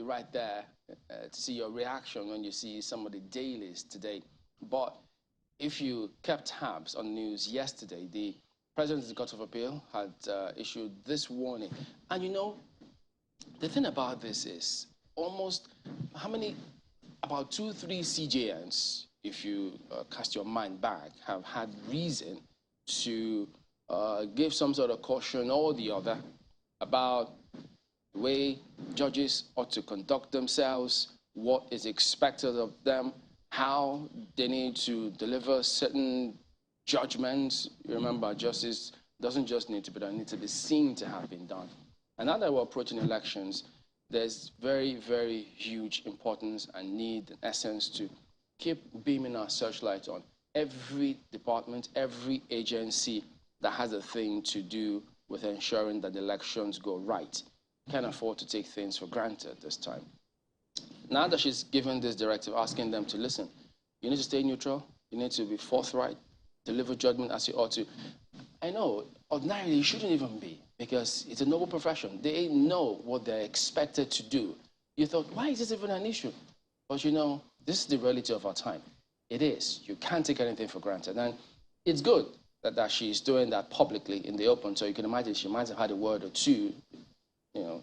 right there to see your reaction when you see some of the dailies today. But if you kept tabs on news yesterday, the President of the Court of Appeal had issued this warning. And you know, the thing about this is almost how many, about 2-3 CJNs, if you cast your mind back, have had reason to give some sort of caution or the other about the way judges ought to conduct themselves, what is expected of them, how they need to deliver certain judgments. You remember, justice doesn't just need to be done, it needs to be seen to have been done. And now that we're approaching elections, there's very, very huge importance and need, in essence, to keep beaming our searchlight on every department, every agency that has a thing to do with ensuring that the elections go right. Can't afford to take things for granted this time. Now that she's given this directive, asking them to listen, you need to stay neutral, you need to be forthright, deliver judgment as you ought to. I know, ordinarily, you shouldn't even be, because it's a noble profession. They know what they're expected to do. You thought, why is this even an issue? But you know, this is the reality of our time. It is. You can't take anything for granted. And it's good that she's doing that publicly in the open, so you can imagine she might have had a word or two, you know,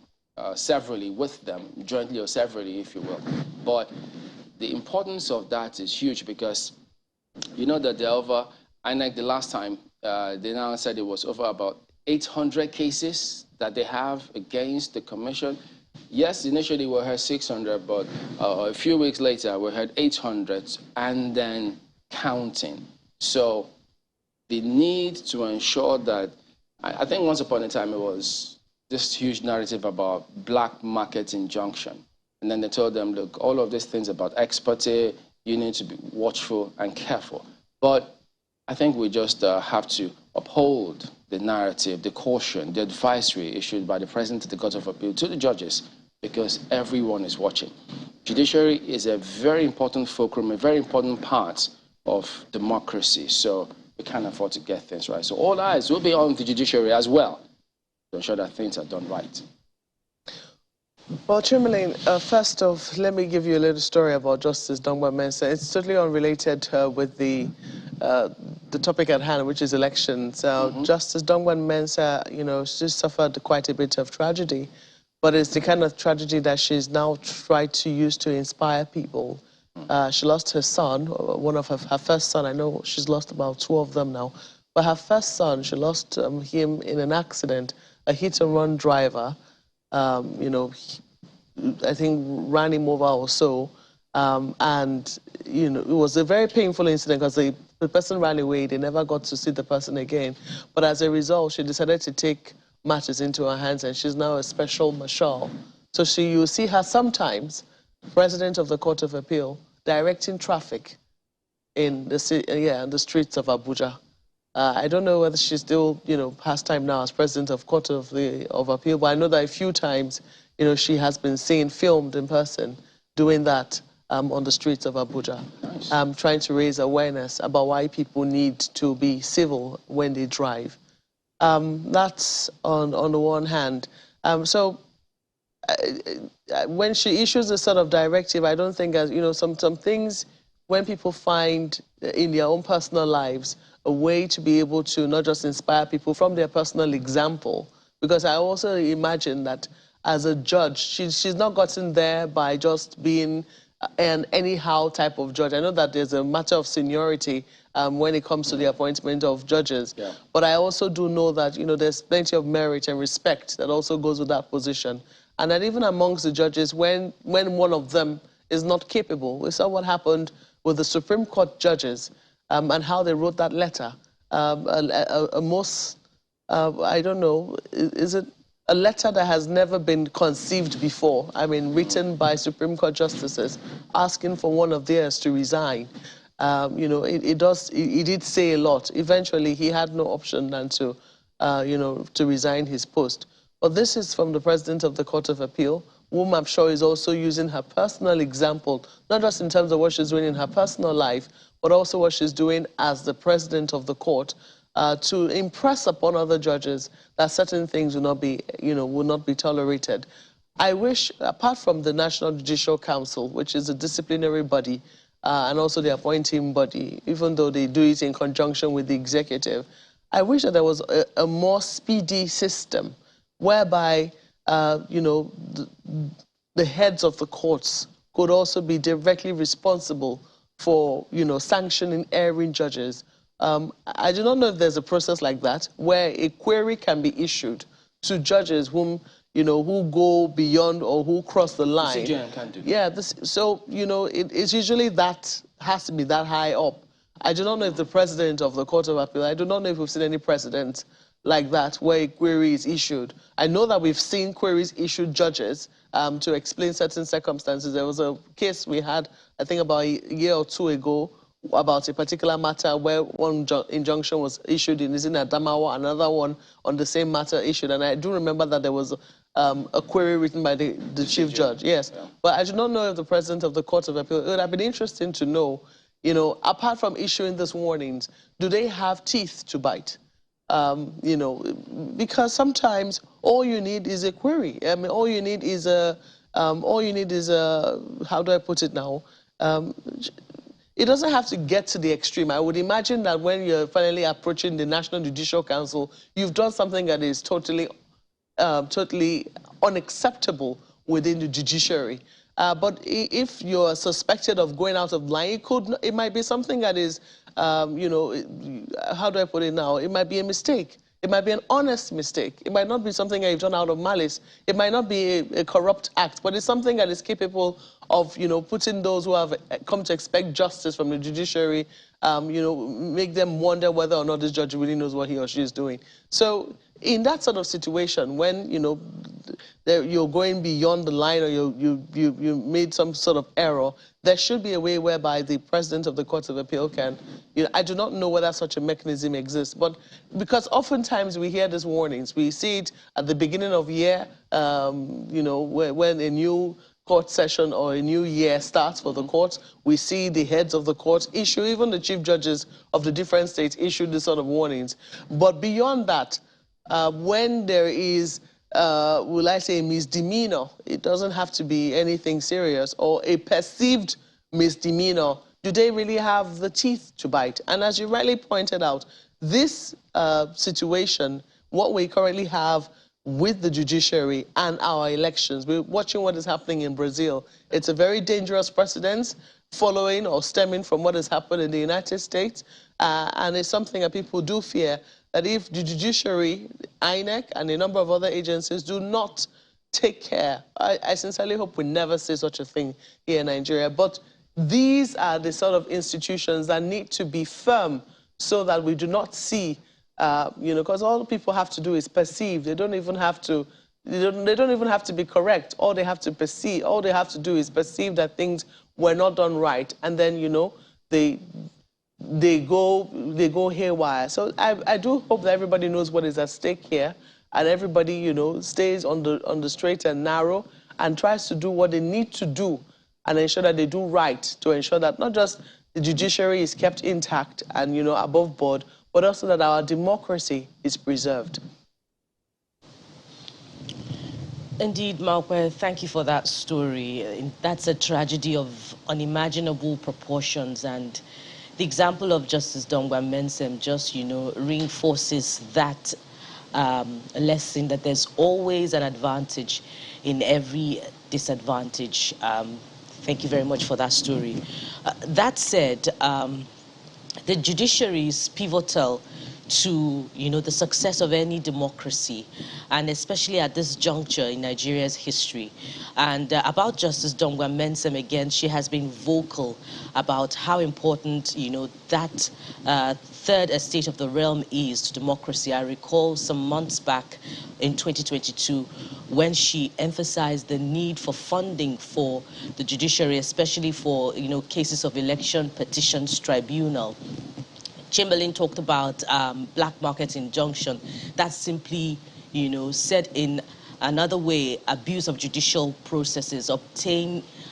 severally with them, jointly or severally, if you will. But the importance of that is huge, because you know that they're over, ANAP the last time, they now said it was over about 800 cases that they have against the commission. Yes, initially we heard 600, but a few weeks later we heard 800 and then counting. So the need to ensure that, I think once upon a time it was this huge narrative about black market injunction. And then they told them, look, all of these things about expertise, you need to be watchful and careful. But I think we just have to uphold the narrative, the caution, the advisory issued by the President of the Court of Appeal to the judges, because everyone is watching. Judiciary is a very important fulcrum, a very important part of democracy, so we can't afford to get things right. So all eyes will be on the judiciary as well to ensure that things are done right. Well, Chimalaine, first off, let me give you a little story about Justice Dongban-Mensah. It's totally unrelated with the topic at hand, which is elections. Justice Dongban-Mensah, you know, she suffered quite a bit of tragedy, but it's the kind of tragedy that she's now tried to use to inspire people. She lost her son, one of her first son. I know she's lost about 2 of them now, but her first son, she lost him in an accident, a hit-and-run driver. You know, I think ran him over or so, and you know, it was a very painful incident because the person ran away. They never got to see the person again. But as a result, she decided to take matters into her hands, and she's now a special marshal. So you see her sometimes, President of the Court of Appeal, directing traffic in the in the streets of Abuja. I don't know whether she still, you know, has time now as President of Court of Appeal, but I know that a few times, you know, she has been seen filmed in person doing that on the streets of Abuja, nice. Trying to raise awareness about why people need to be civil when they drive. That's on the one hand. So when she issues this sort of directive, I don't think, as you know, some things when people find in their own personal lives a way to be able to not just inspire people from their personal example, because I also imagine that as a judge, she's not gotten there by just being an anyhow type of judge. I know that there's a matter of seniority when it comes to the appointment of judges, but I also do know that, you know, there's plenty of merit and respect that also goes with that position. And that even amongst the judges, when one of them is not capable, we saw what happened with the Supreme Court judges, and how they wrote that letter. I don't know, is it a letter that has never been conceived before? I mean, written by Supreme Court justices asking for one of theirs to resign. You know, it did say a lot. Eventually, he had no option than to, you know, to resign his post. But this is from the President of the Court of Appeal, whom I'm sure is also using her personal example, not just in terms of what she's doing in her personal life, but also what she's doing as the President of the court, to impress upon other judges that certain things will not be, you know, will not be tolerated. I wish, apart from the National Judicial Council, which is a disciplinary body, and also the appointing body, even though they do it in conjunction with the executive, I wish that there was a more speedy system whereby, you know, the heads of the courts could also be directly responsible for, you know, sanctioning erring judges. I do not know if there's a process like that where a query can be issued to judges whom, you know, who go beyond or who cross the line. CJN can do that. Yeah, so, you know, it's usually that has to be that high up. I do not know if the president of the Court of Appeal, I do not know if we've seen any precedent like that where a query is issued. I know that we've seen queries issued judges to explain certain circumstances. There was a case we had, I think about a year or two ago, about a particular matter where one injunction was issued in Adamawa, another one on the same matter issued. And I do remember that there was a query written by the chief judge, yes. Yeah. But I do not know if the president of the Court of Appeal, it would have been interesting to know, you know, apart from issuing these warnings, do they have teeth to bite? You know, because sometimes all you need is a query. I mean, all you need is a, how do I put it now? It doesn't have to get to the extreme. I would imagine that when you're finally approaching the National Judicial Council, you've done something that is totally unacceptable within the judiciary. But if you're suspected of going out of line, it might be something that is, you know, how do I put it now? It might be a mistake. It might be an honest mistake. It might not be something that you've done out of malice. It might not be a corrupt act, but it's something that is capable of, you know, putting those who have come to expect justice from the judiciary, you know, make them wonder whether or not this judge really knows what he or she is doing. So in that sort of situation, when, you know, you're going beyond the line or you made some sort of error, there should be a way whereby the president of the Court of Appeal can, you know, I do not know whether such a mechanism exists, but because oftentimes we hear these warnings, we see it at the beginning of year, you know, when a new court session or a new year starts for the courts, we see the heads of the courts issue, even the chief judges of the different states issue this sort of warnings. But beyond that, when there is, will I say, misdemeanor, it doesn't have to be anything serious, or a perceived misdemeanor, do they really have the teeth to bite? And as you rightly pointed out, this situation, what we currently have with the judiciary and our elections, we're watching what is happening in Brazil. It's a very dangerous precedent following or stemming from what has happened in the United States. And it's something that people do fear, that if the judiciary, INEC, and a number of other agencies do not take care, I sincerely hope we never see such a thing here in Nigeria. But these are the sort of institutions that need to be firm so that we do not see, you know, because all people have to do is perceive. They don't even have to, they don't even have to be correct. All they have to perceive, all they have to do is perceive that things were not done right. And then, you know, they go haywire. So I do hope that everybody knows what is at stake here, and everybody, you know, stays on the straight and narrow and tries to do what they need to do and ensure that they do right, to ensure that not just the judiciary is kept intact and, you know, above board, but also that our democracy is preserved. Indeed, Maupe, thank you for that story. That's a tragedy of unimaginable proportions, and the example of Justice Dongwa Mensem just, you know, reinforces that lesson, that there's always an advantage in every disadvantage. Thank you very much for that story. That said, the judiciary is pivotal to, you know, the success of any democracy, and especially at this juncture in Nigeria's history. And about Justice Dongwa Mensem, again, she has been vocal about how important, you know, that third estate of the realm is to democracy. I recall some months back in 2022 when she emphasized the need for funding for the judiciary, especially for, you know, cases of election petitions tribunal. Chamberlain talked about black market injunction. That's simply, you know, said in another way, abuse of judicial processes,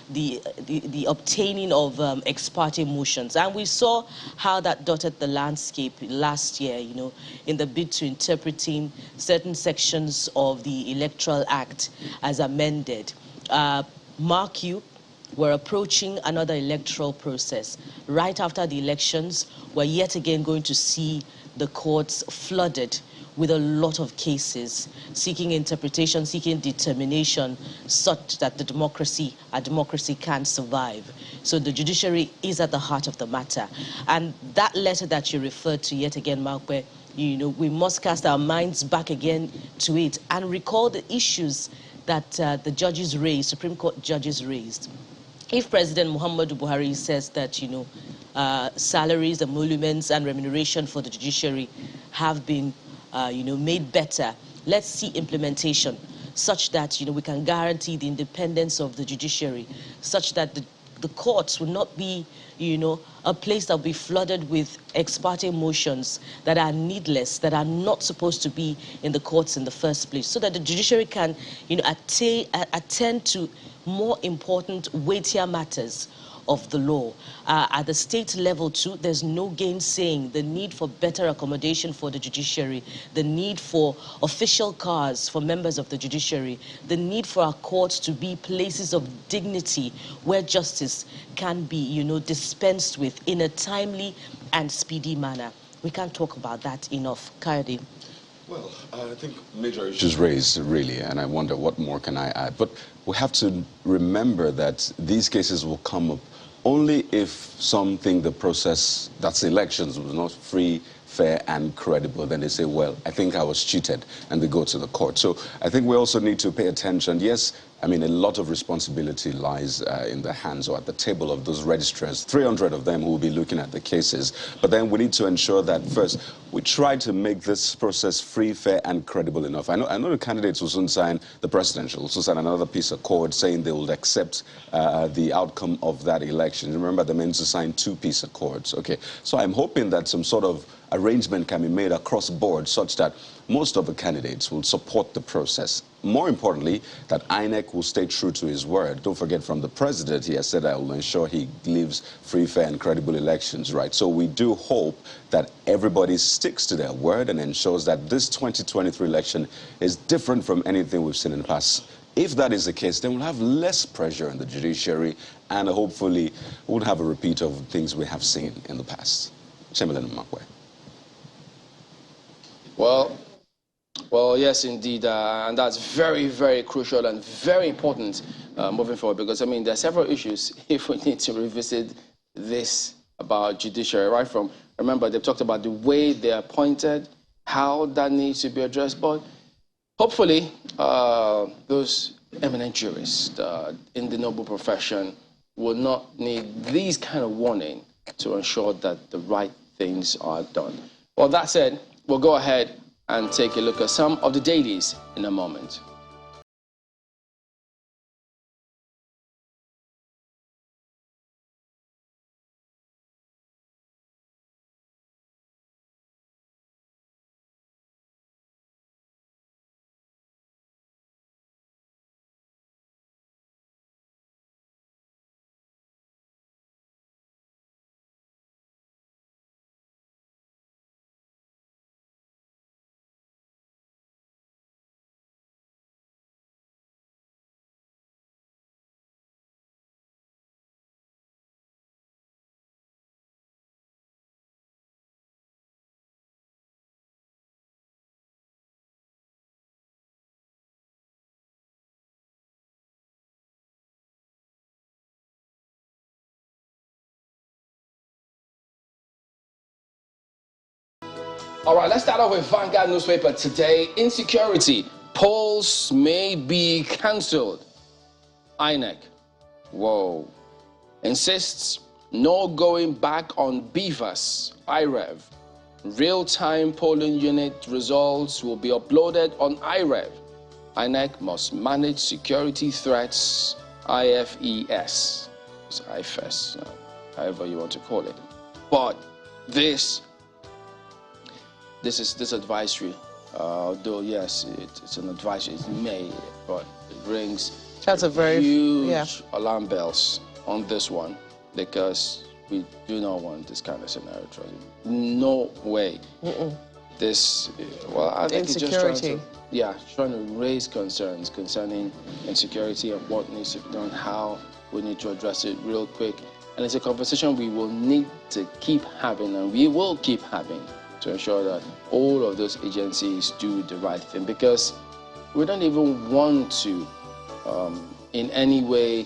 the obtaining of ex parte motions. And we saw how that dotted the landscape last year, you know, in the bid to interpreting certain sections of the Electoral Act as amended. Mark you, we're approaching another electoral process. Right after the elections, we're yet again going to see the courts flooded with a lot of cases, seeking interpretation, seeking determination, such that our democracy can survive. So the judiciary is at the heart of the matter. And that letter that you referred to yet again, Mark, where, you know, we must cast our minds back again to it and recall the issues that the judges raised, Supreme Court judges raised. If President Muhammadu Buhari says that, you know, salaries, emoluments, and remuneration for the judiciary have been you know, made better, let's see implementation such that, you know, we can guarantee the independence of the judiciary, such that the courts will not be, you know, a place that will be flooded with ex parte motions that are needless, that are not supposed to be in the courts in the first place, so that the judiciary can, you know, attend to more important, weightier matters of the law. At the state level too, there's no gainsaying the need for better accommodation for the judiciary, the need for official cars for members of the judiciary, the need for our courts to be places of dignity where justice can be, you know, dispensed with in a timely and speedy manner. We can't talk about that enough. Kayode. Well, I think major issues raised, really, and I wonder what more can I add. But we have to remember that these cases will come up only if some think the process, that's elections, was not free, fair, and credible. Then they say, well, I think I was cheated, and they go to the court. So I think we also need to pay attention. Yes, I mean, a lot of responsibility lies in the hands or at the table of those registrars, 300 of them who will be looking at the cases. But then we need to ensure that, first, we try to make this process free, fair, and credible enough. I know the candidates will soon sign the presidential, will soon sign another piece of code saying they will accept the outcome of that election. Remember, they meant to sign 2 pieces of cords. Okay, so I'm hoping that some sort of arrangement can be made across board such that most of the candidates will support the process. More importantly, that INEC will stay true to his word. Don't forget, from the president, he has said, I will ensure he lives free, fair, and credible elections, right? So we do hope that everybody sticks to their word and ensures that this 2023 election is different from anything we've seen in the past. If that is the case, then we'll have less pressure on the judiciary, and hopefully we'll have a repeat of things we have seen in the past. Chamberlain Makwe. Well, yes, indeed, and that's very, very crucial and very important moving forward, because, I mean, there are several issues if we need to revisit this about judiciary, right from, remember, they've talked about the way they're appointed, how that needs to be addressed, but hopefully those eminent jurists in the noble profession will not need these kind of warning to ensure that the right things are done. Well, that said, we'll go ahead and take a look at some of the dailies in a moment. All right, let's start off with Vanguard newspaper today. Insecurity. Polls may be cancelled. INEC. Whoa. Insists no going back on BVAS. IREV. Real-time polling unit results will be uploaded on IREV. INEC must manage security threats. IFES. It's IFES, however you want to call it. But this advisory Although, yes, it's an advice, it's may, but it rings That's a very huge alarm bells on this one, because we do not want this kind of scenario. No way. This, well, I think it's just trying to raise concerns concerning insecurity and what needs to be done, how we need to address it real quick. And it's a conversation we will need to keep having, and we will keep having, to ensure that all of those agencies do the right thing, because we don't even want to in any way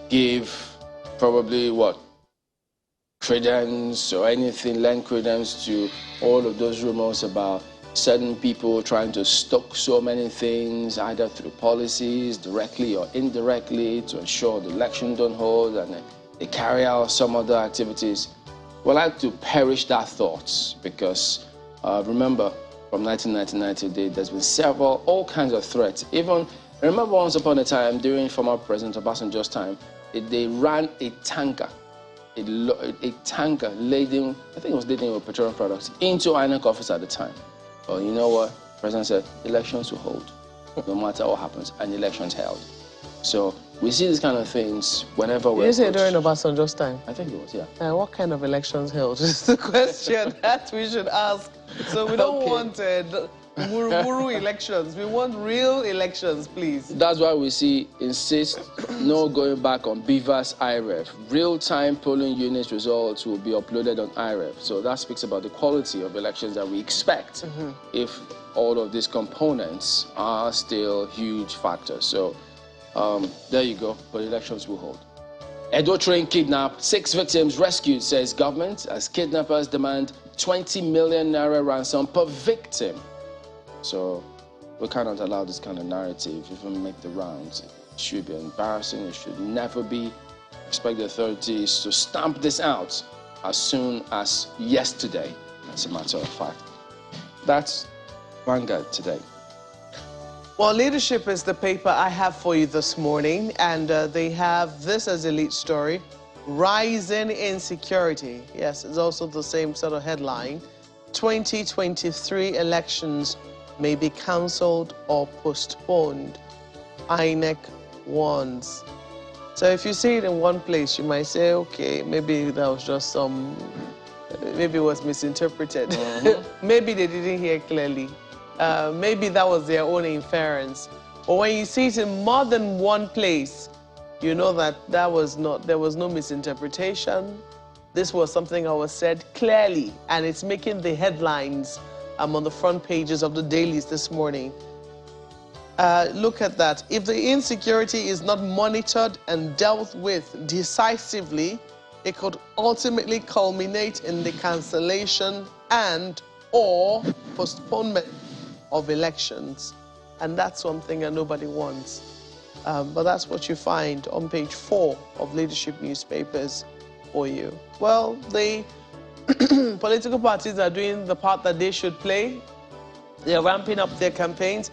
give probably credence or anything, lend credence to all of those rumors about certain people trying to stoke so many things, either through policies, directly or indirectly, to ensure the election don't hold and they carry out some other activities. We like to perish that thought, because remember, from 1999 to today, there's been all kinds of threats. Even, I remember once upon a time, during former President Obasanjo's time, they ran a tanker, a tanker laden, I think it was laden with petroleum products, into ANAP office at the time. Well, you know what? The President said, elections will hold, no matter what happens, and elections held. So we see these kind of things whenever we're... You say during Obasanjo's time? I think it was, yeah. What kind of elections held is the question that we should ask. So we don't want wuru elections. We want real elections, please. That's why we insist no going back on BVAS IREF. Real-time polling units results will be uploaded on IREF. So that speaks about the quality of elections that we expect if all of these components are still huge factors. So there you go, but elections will hold. Edo train kidnapped, 6 victims rescued, says government, as kidnappers demand 20 million naira ransom per victim. So we cannot allow this kind of narrative even make the rounds. It should be embarrassing, it should never be. Expect the authorities to stamp this out as soon as yesterday, as a matter of fact. That's Vanguard today. Well, Leadership is the paper I have for you this morning, and they have this as a lead story: rising insecurity. Yes, it's also the same sort of headline. 2023 elections may be cancelled or postponed. INEC warns. So if you see it in one place, you might say, okay, maybe that was just maybe it was misinterpreted. Maybe they didn't hear clearly. Maybe that was their own inference. But when you see it in more than one place, you know that there was no misinterpretation. This was something that was said clearly, and it's making the headlines on the front pages of the dailies this morning. Look at that. If the insecurity is not monitored and dealt with decisively, it could ultimately culminate in the cancellation and/or postponement of elections. And that's something that nobody wants. But that's what you find on page 4 of Leadership newspapers for you. Well, the political parties are doing the part that they should play. They're ramping up their campaigns.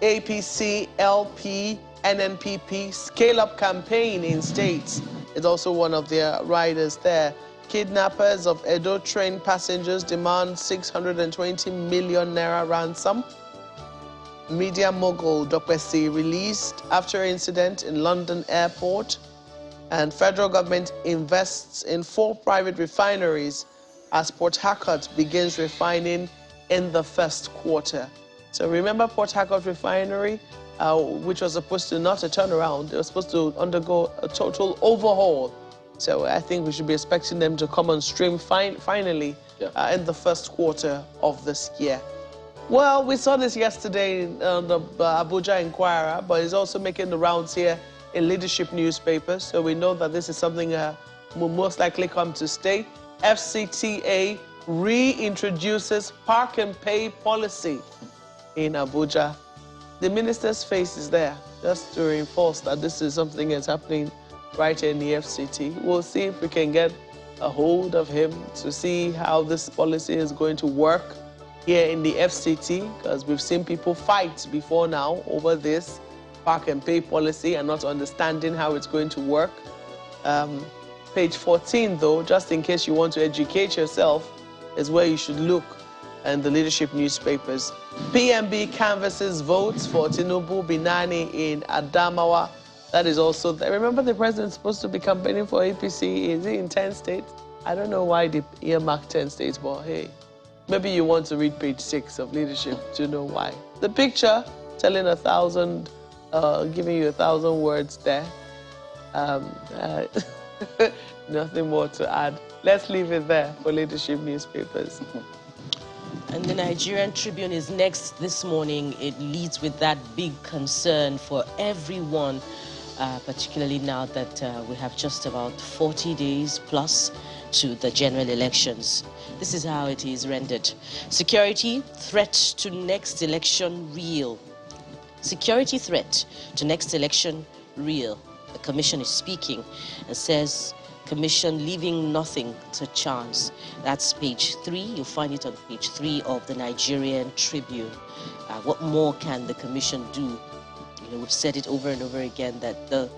APC, LP, NNPP, scale-up campaign in states is also one of their riders there. Kidnappers of Edo train passengers demand 620 million naira ransom. Media mogul Dokpesi released after incident in London airport. And federal government invests in 4 private refineries as Port Harcourt begins refining in the first quarter. So remember Port Harcourt refinery, which was supposed to not a turnaround, it was supposed to undergo a total overhaul. So I think we should be expecting them to come on stream finally in the first quarter of this year. Well, we saw this yesterday in the Abuja Inquirer, but it's also making the rounds here in Leadership newspapers. So we know that this is something will most likely come to stay. FCTA reintroduces park and pay policy in Abuja. The minister's face is there just to reinforce that this is something that's happening right here in the FCT. We'll see if we can get a hold of him to see how this policy is going to work here in the FCT, because we've seen people fight before now over this park and pay policy and not understanding how it's going to work. Page 14, though, just in case you want to educate yourself, is where you should look. and the leadership newspapers. PMB canvasses votes for Tinubu Binani in Adamawa. That is also there. Remember, the president's supposed to be campaigning for APC. Is he in 10 states? I don't know why they earmarked 10 states, but hey, maybe you want to read page 6 of leadership to know why. The picture telling 1,000, giving you 1,000 words there. Nothing more to add. Let's leave it there for leadership newspapers. And the Nigerian Tribune is next this morning. It leads with that big concern for everyone, particularly now that we have just about 40 days plus to the general elections. This is how it is rendered. Security threat to next election real. Security threat to next election real. The commission is speaking and says, commission leaving nothing to chance. That's page 3. You'll find it on page 3 of the Nigerian Tribune. What more can the commission do? You know, we've said it over and over again that the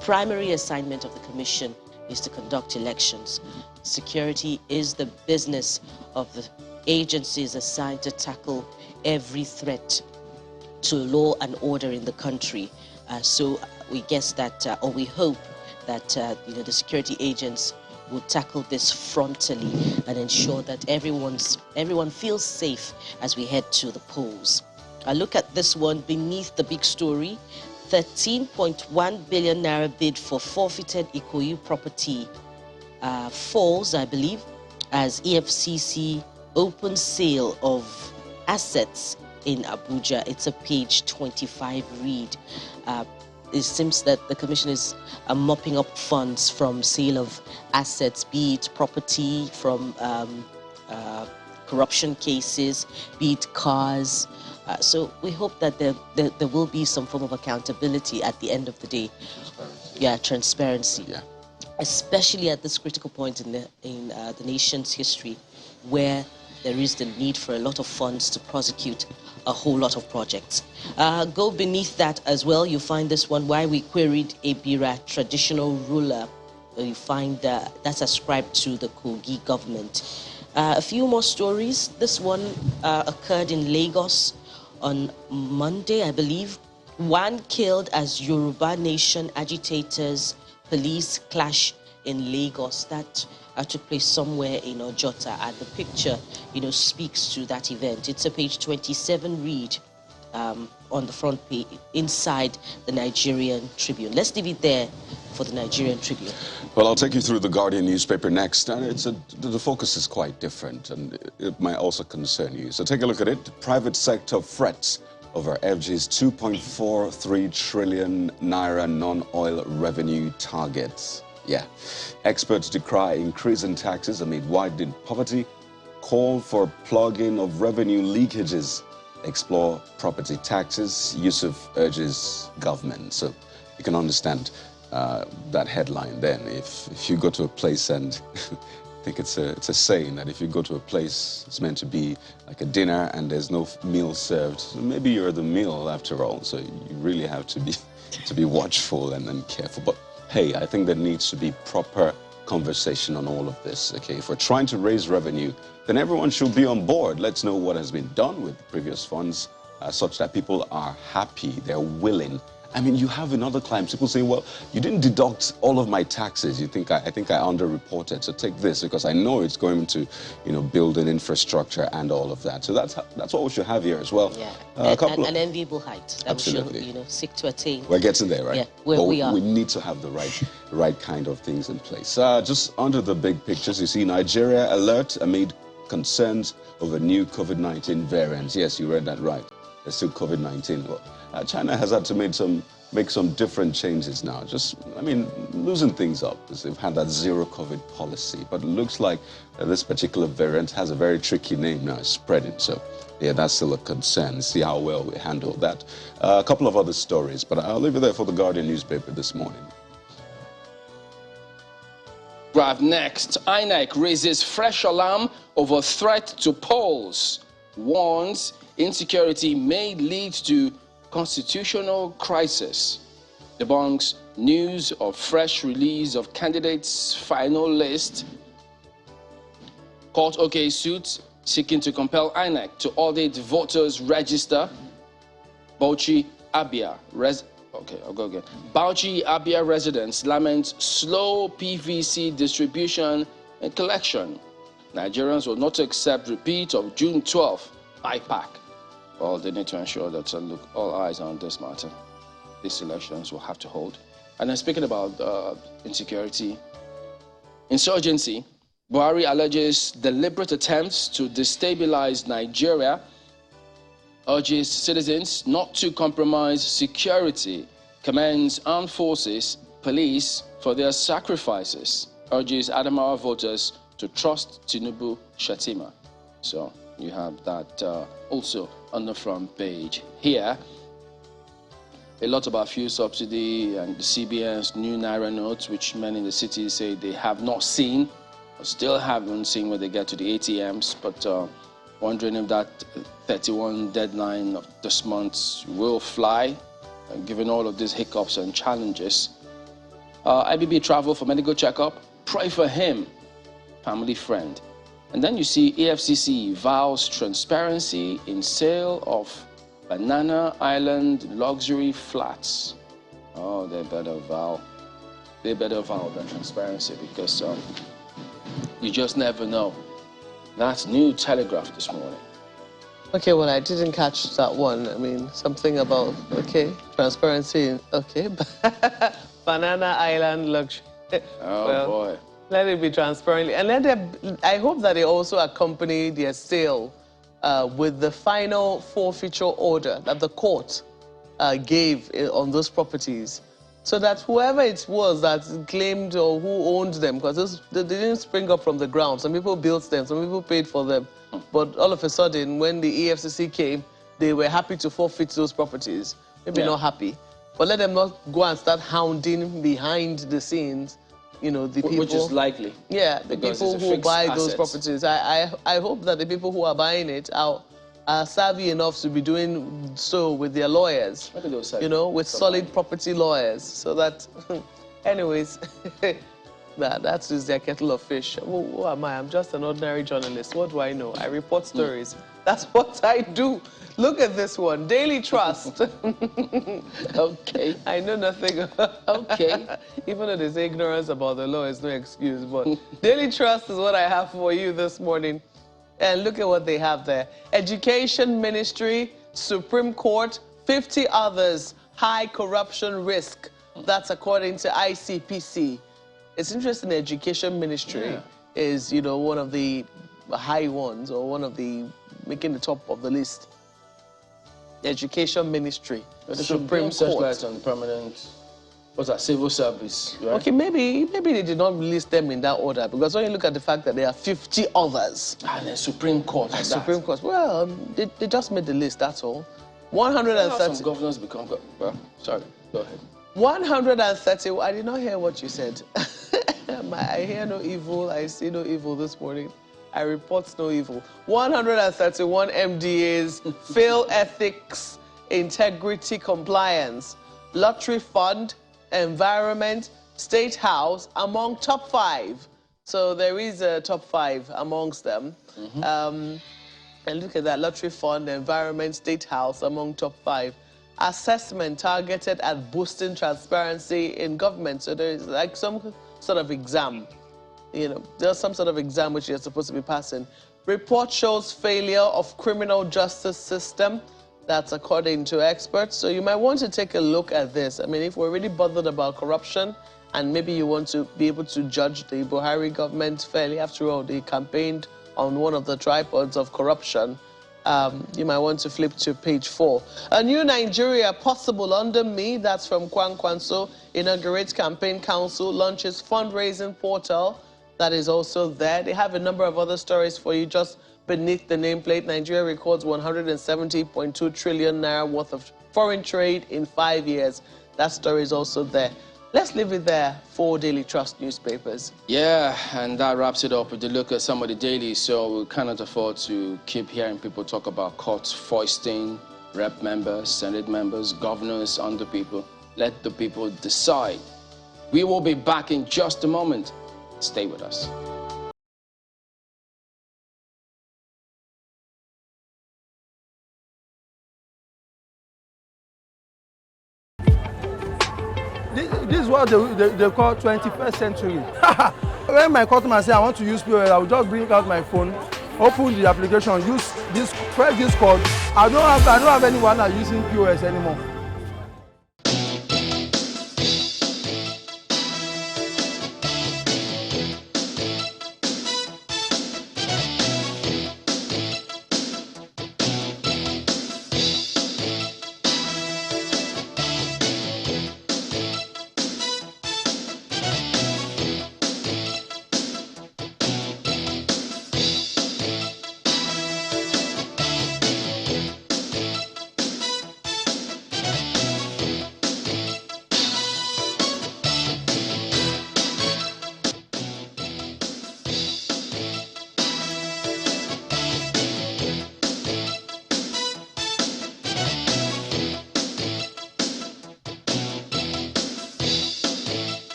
primary assignment of the commission is to conduct elections. Security is the business of the agencies assigned to tackle every threat to law and order in the country. So we guess that, or we hope that you know, the security agents will tackle this frontally and ensure that everyone feels safe as we head to the polls. I look at this one beneath the big story. 13.1 billion naira bid for forfeited Ikoyi property falls, I believe, as EFCC opens sale of assets in Abuja. It's a page 25 read. It seems that the commission is mopping up funds from sale of assets, be it property, from corruption cases, be it cars. So we hope that there will be some form of accountability at the end of the day. Yeah, transparency. Yeah. Especially at this critical point in the nation's history, where there is the need for a lot of funds to prosecute a whole lot of projects. Go beneath that as well. You find this one, why we queried Ebira, traditional ruler. You find that's ascribed to the Kogi government. A few more stories. This one occurred in Lagos on Monday, I believe. One killed as Yoruba Nation agitators, police clash in Lagos. That took place somewhere in Ojota, and the picture, you know, speaks to that event. It's a page 27 read on the front page inside the Nigerian Tribune. Let's leave it there for the Nigerian Tribune. Well, I'll take you through the Guardian newspaper next, and the focus is quite different, and it might also concern you. So take a look at it. Private sector frets over FG's 2.43 trillion naira non-oil revenue targets. Yeah. Experts decry increase in taxes amid widening poverty, call for plugging of revenue leakages, explore property taxes. Yusuf urges government. So you can understand that headline then. If you go to a place, and I think it's a saying that if you go to a place, it's meant to be like a dinner and there's no meal served, so maybe you're the meal after all. So you really have to be watchful and careful. But hey, I think there needs to be proper conversation on all of this, okay? If we're trying to raise revenue, then everyone should be on board. Let's know what has been done with previous funds such that people are happy, they're willing. I mean, you have in other climes, people say, well, you didn't deduct all of my taxes. I think I underreported, so take this because I know it's going to, you know, build an infrastructure and all of that. So that's what we should have here as well. Yeah, an enviable height that absolutely. we should, you know, seek to attain. We're getting there, right? Yeah, we are. We need to have the right kind of things in place. Just under the big pictures, you see Nigeria alert amid concerns over new COVID-19 variants. Yes, you read that right. There's still COVID-19. Well, China has had to make some different changes now. Just, I mean, loosen things up because they've had that zero COVID policy. But it looks like this particular variant has a very tricky name now. It's spreading. So, yeah, that's still a concern. See how well we handle that. A couple of other stories, but I'll leave it there for the Guardian newspaper this morning. Right next, INEC raises fresh alarm over threat to polls, warns insecurity may lead to constitutional crisis, debunks news of fresh release of candidates' final list, court OK suit seeking to compel INEC to audit voters' register. Bauchi, Abia, Bauchi, Abia residents lament slow PVC distribution and collection. Nigerians will not accept repeat of June 12th IPAC. Well, they need to ensure that all eyes are on this matter. These elections will have to hold. And then speaking about insecurity, insurgency, Buhari alleges deliberate attempts to destabilize Nigeria, urges citizens not to compromise security, commends armed forces, police for their sacrifices, urges Adamawa voters to trust Tinubu Shatima. So you have that also on the front page here. A lot about fuel subsidy and the CBN's new Naira notes, which many in the city say they have not seen, or still haven't seen when they get to the ATMs, but wondering if that 31 deadline of this month will fly, given all of these hiccups and challenges. IBB travel for medical checkup, pray for him, family friend. And then you see EFCC vows transparency in sale of Banana Island luxury flats. Oh, they better vow that transparency, because you just never know. That's New Telegraph this morning. Okay, well, I didn't catch that one. I mean, something about, okay, transparency, okay. Banana Island luxury. Oh, well, boy. Let it be transparently. And let them, I hope that they also accompany their sale with the final forfeiture order that the court gave on those properties, so that whoever it was that claimed or who owned them, because they didn't spring up from the ground. Some people built them, some people paid for them. But all of a sudden, when the EFCC came, they were happy to forfeit those properties. Maybe not happy, but let them not go and start hounding behind the scenes, you know, the people. Which is likely. Yeah, the people who buy those properties. I hope that the people who are buying it are savvy enough to be doing so with their lawyers, you know, with solid property lawyers, so that, anyways, that is their kettle of fish. Who am I? I'm just an ordinary journalist. What do I know? I report stories. That's what I do. Look at this one, Daily Trust. Okay. I know nothing. Okay. Even though they say ignorance about the law is no excuse, but Daily Trust is what I have for you this morning. And look at what they have there. Education Ministry, Supreme Court, 50 others, high corruption risk. That's according to ICPC. It's interesting, the Education Ministry is, you know, one of the high ones, or one of the, making the top of the list. The Education Ministry, the Supreme Court. On the permanent, what's that, civil service, right? Okay, maybe they did not list them in that order, because when you look at the fact that there are 50 others. And the Supreme Court. Like Supreme Court, well, they just made the list, that's all. 130. Some governors become, well, sorry, go ahead. 130, I did not hear what you said. I hear no evil, I see no evil this morning. I report no evil. 131 MDAs fail ethics, integrity, compliance, lottery fund, environment, state house among top 5. So there is a top 5 amongst them. And look at that, lottery fund, environment, state house among top 5. Assessment targeted at boosting transparency in government. So there is like some sort of exam. You know, there's some sort of exam which you're supposed to be passing. Report shows failure of criminal justice system. That's according to experts. So you might want to take a look at this. I mean, if we're really bothered about corruption, and maybe you want to be able to judge the Buhari government fairly, after all, they campaigned on one of the tripods of corruption, you might want to flip to page 4. A new Nigeria possible under me, that's from Kwan Kwanso, inaugurates campaign council, launches fundraising portal. That is also there. They have a number of other stories for you just beneath the nameplate. Nigeria records 170.2 trillion naira worth of foreign trade in 5 years. That story is also there. Let's leave it there for Daily Trust newspapers. Yeah, and that wraps it up with a look at some of the dailies. So we cannot afford to keep hearing people talk about courts foisting rep members, Senate members, governors on the people. Let the people decide. We will be back in just a moment. Stay with us. what they call 21st century. When my customer say I want to use POS, I will just bring out my phone, open the application, use this, press this code. I don't have anyone that using POS anymore.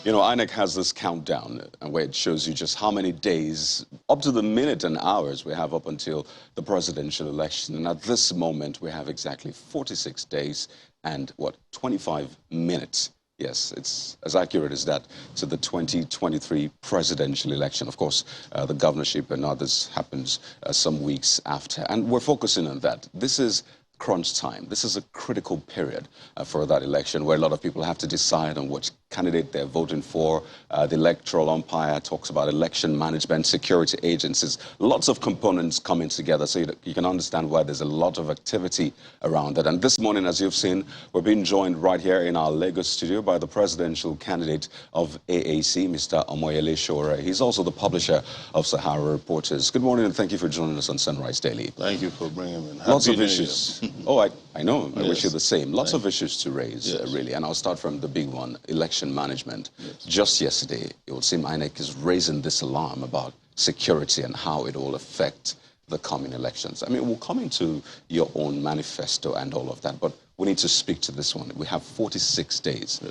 You know, INEC has this countdown where it shows you just how many days, up to the minute and hours we have up until the presidential election. And at this moment, we have exactly 46 days and, 25 minutes. Yes, it's as accurate as that to the 2023 presidential election. Of course, the governorship and others happens some weeks after. And we're focusing on that. This is crunch time. This is a critical period for that election where a lot of people have to decide on which candidate they're voting for. The electoral umpire talks about election management, security agencies, lots of components coming together so you can understand why there's a lot of activity around it. And this morning, as you've seen, we're being joined right here in our Lagos studio by the presidential candidate of AAC, Mr. Omoyele Sowore. He's also the publisher of Sahara Reporters. Good morning and thank you for joining us on Sunrise Daily. Thank you for bringing me in. Lots of issues. Oh, I know. I wish you the same. Lots of issues to raise, Yes. really. And I'll start from the big one, election management. Yes. Just yesterday, it would seem INEC is raising this alarm about security and how it will affect the coming elections. I mean, we'll come into your own manifesto and all of that, but we need to speak to this one. We have 46 days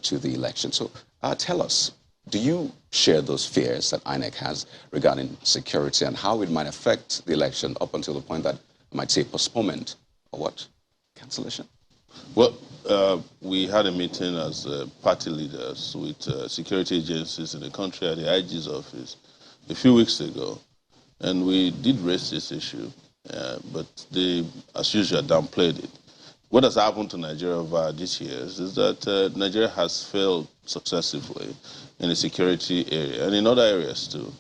to the election. So tell us, do you share those fears that INEC has regarding security and how it might affect the election up until the point that I might say postponement or what? Cancellation? Well, we had a meeting as party leaders with security agencies in the country at the IG's office a few weeks ago, and we did raise this issue, but they, as usual, downplayed it. What has happened to Nigeria over these years is that Nigeria has failed successively in the security area and in other areas too,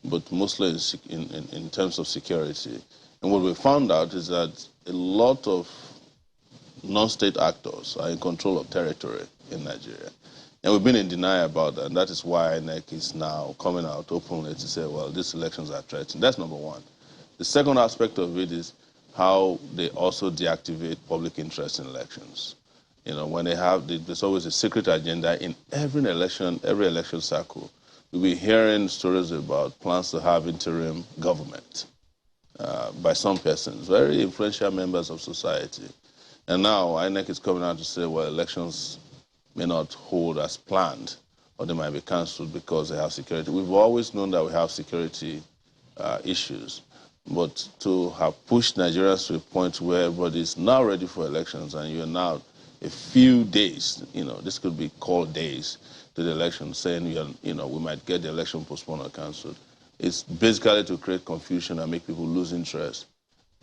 but mostly in terms of security. And what we found out is that a lot of non-state actors are in control of territory in Nigeria. And we've been in denial about that, and that is why INEC is now coming out openly to say, well, these elections are threatened. That's number one. The second aspect of it is how they also deactivate public interest in elections. You know, when they have, there's always a secret agenda in every election cycle. We'll be hearing stories about plans to have interim government by some persons, very influential members of society. And now INEC is coming out to say, well, elections may not hold as planned, or they might be cancelled because they have security. We've always known that we have security issues, but to have pushed Nigerians to a point where everybody is now ready for elections and you're now a few days, you know, this could be called days to the election, saying, you know, we might get the election postponed or cancelled. It's basically to create confusion and make people lose interest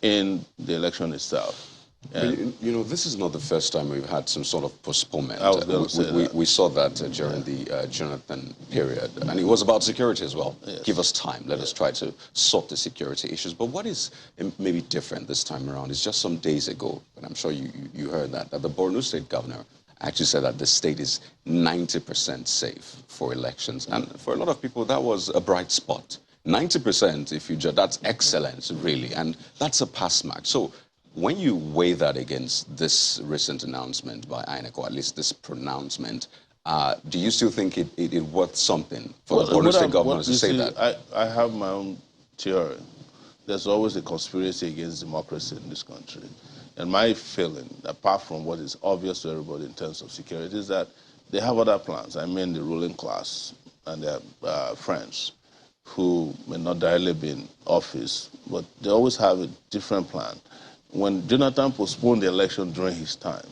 in the election itself. But you know, this is not the first time we've had some sort of postponement. I was going to say that. We saw that during the Jonathan period, and it was about security as well. Yes. Give us time. Let us try to sort the security issues. But what is maybe different this time around is just some days ago, and I'm sure you heard that the Borno State governor actually said that the state is 90% safe for elections. And for a lot of people, that was a bright spot. 90%, if you judge, that's excellent, really, and that's a pass mark. So when you weigh that against this recent announcement by INEC, or at least this pronouncement, do you still think it worth something for the Borno State government to say that? I have my own theory. there's always a conspiracy against democracy in this country. And my feeling, apart from what is obvious to everybody in terms of security, is that they have other plans. I mean, the ruling class and their friends who may not directly be in office, but they always have a different plan. When Jonathan postponed the election during his time,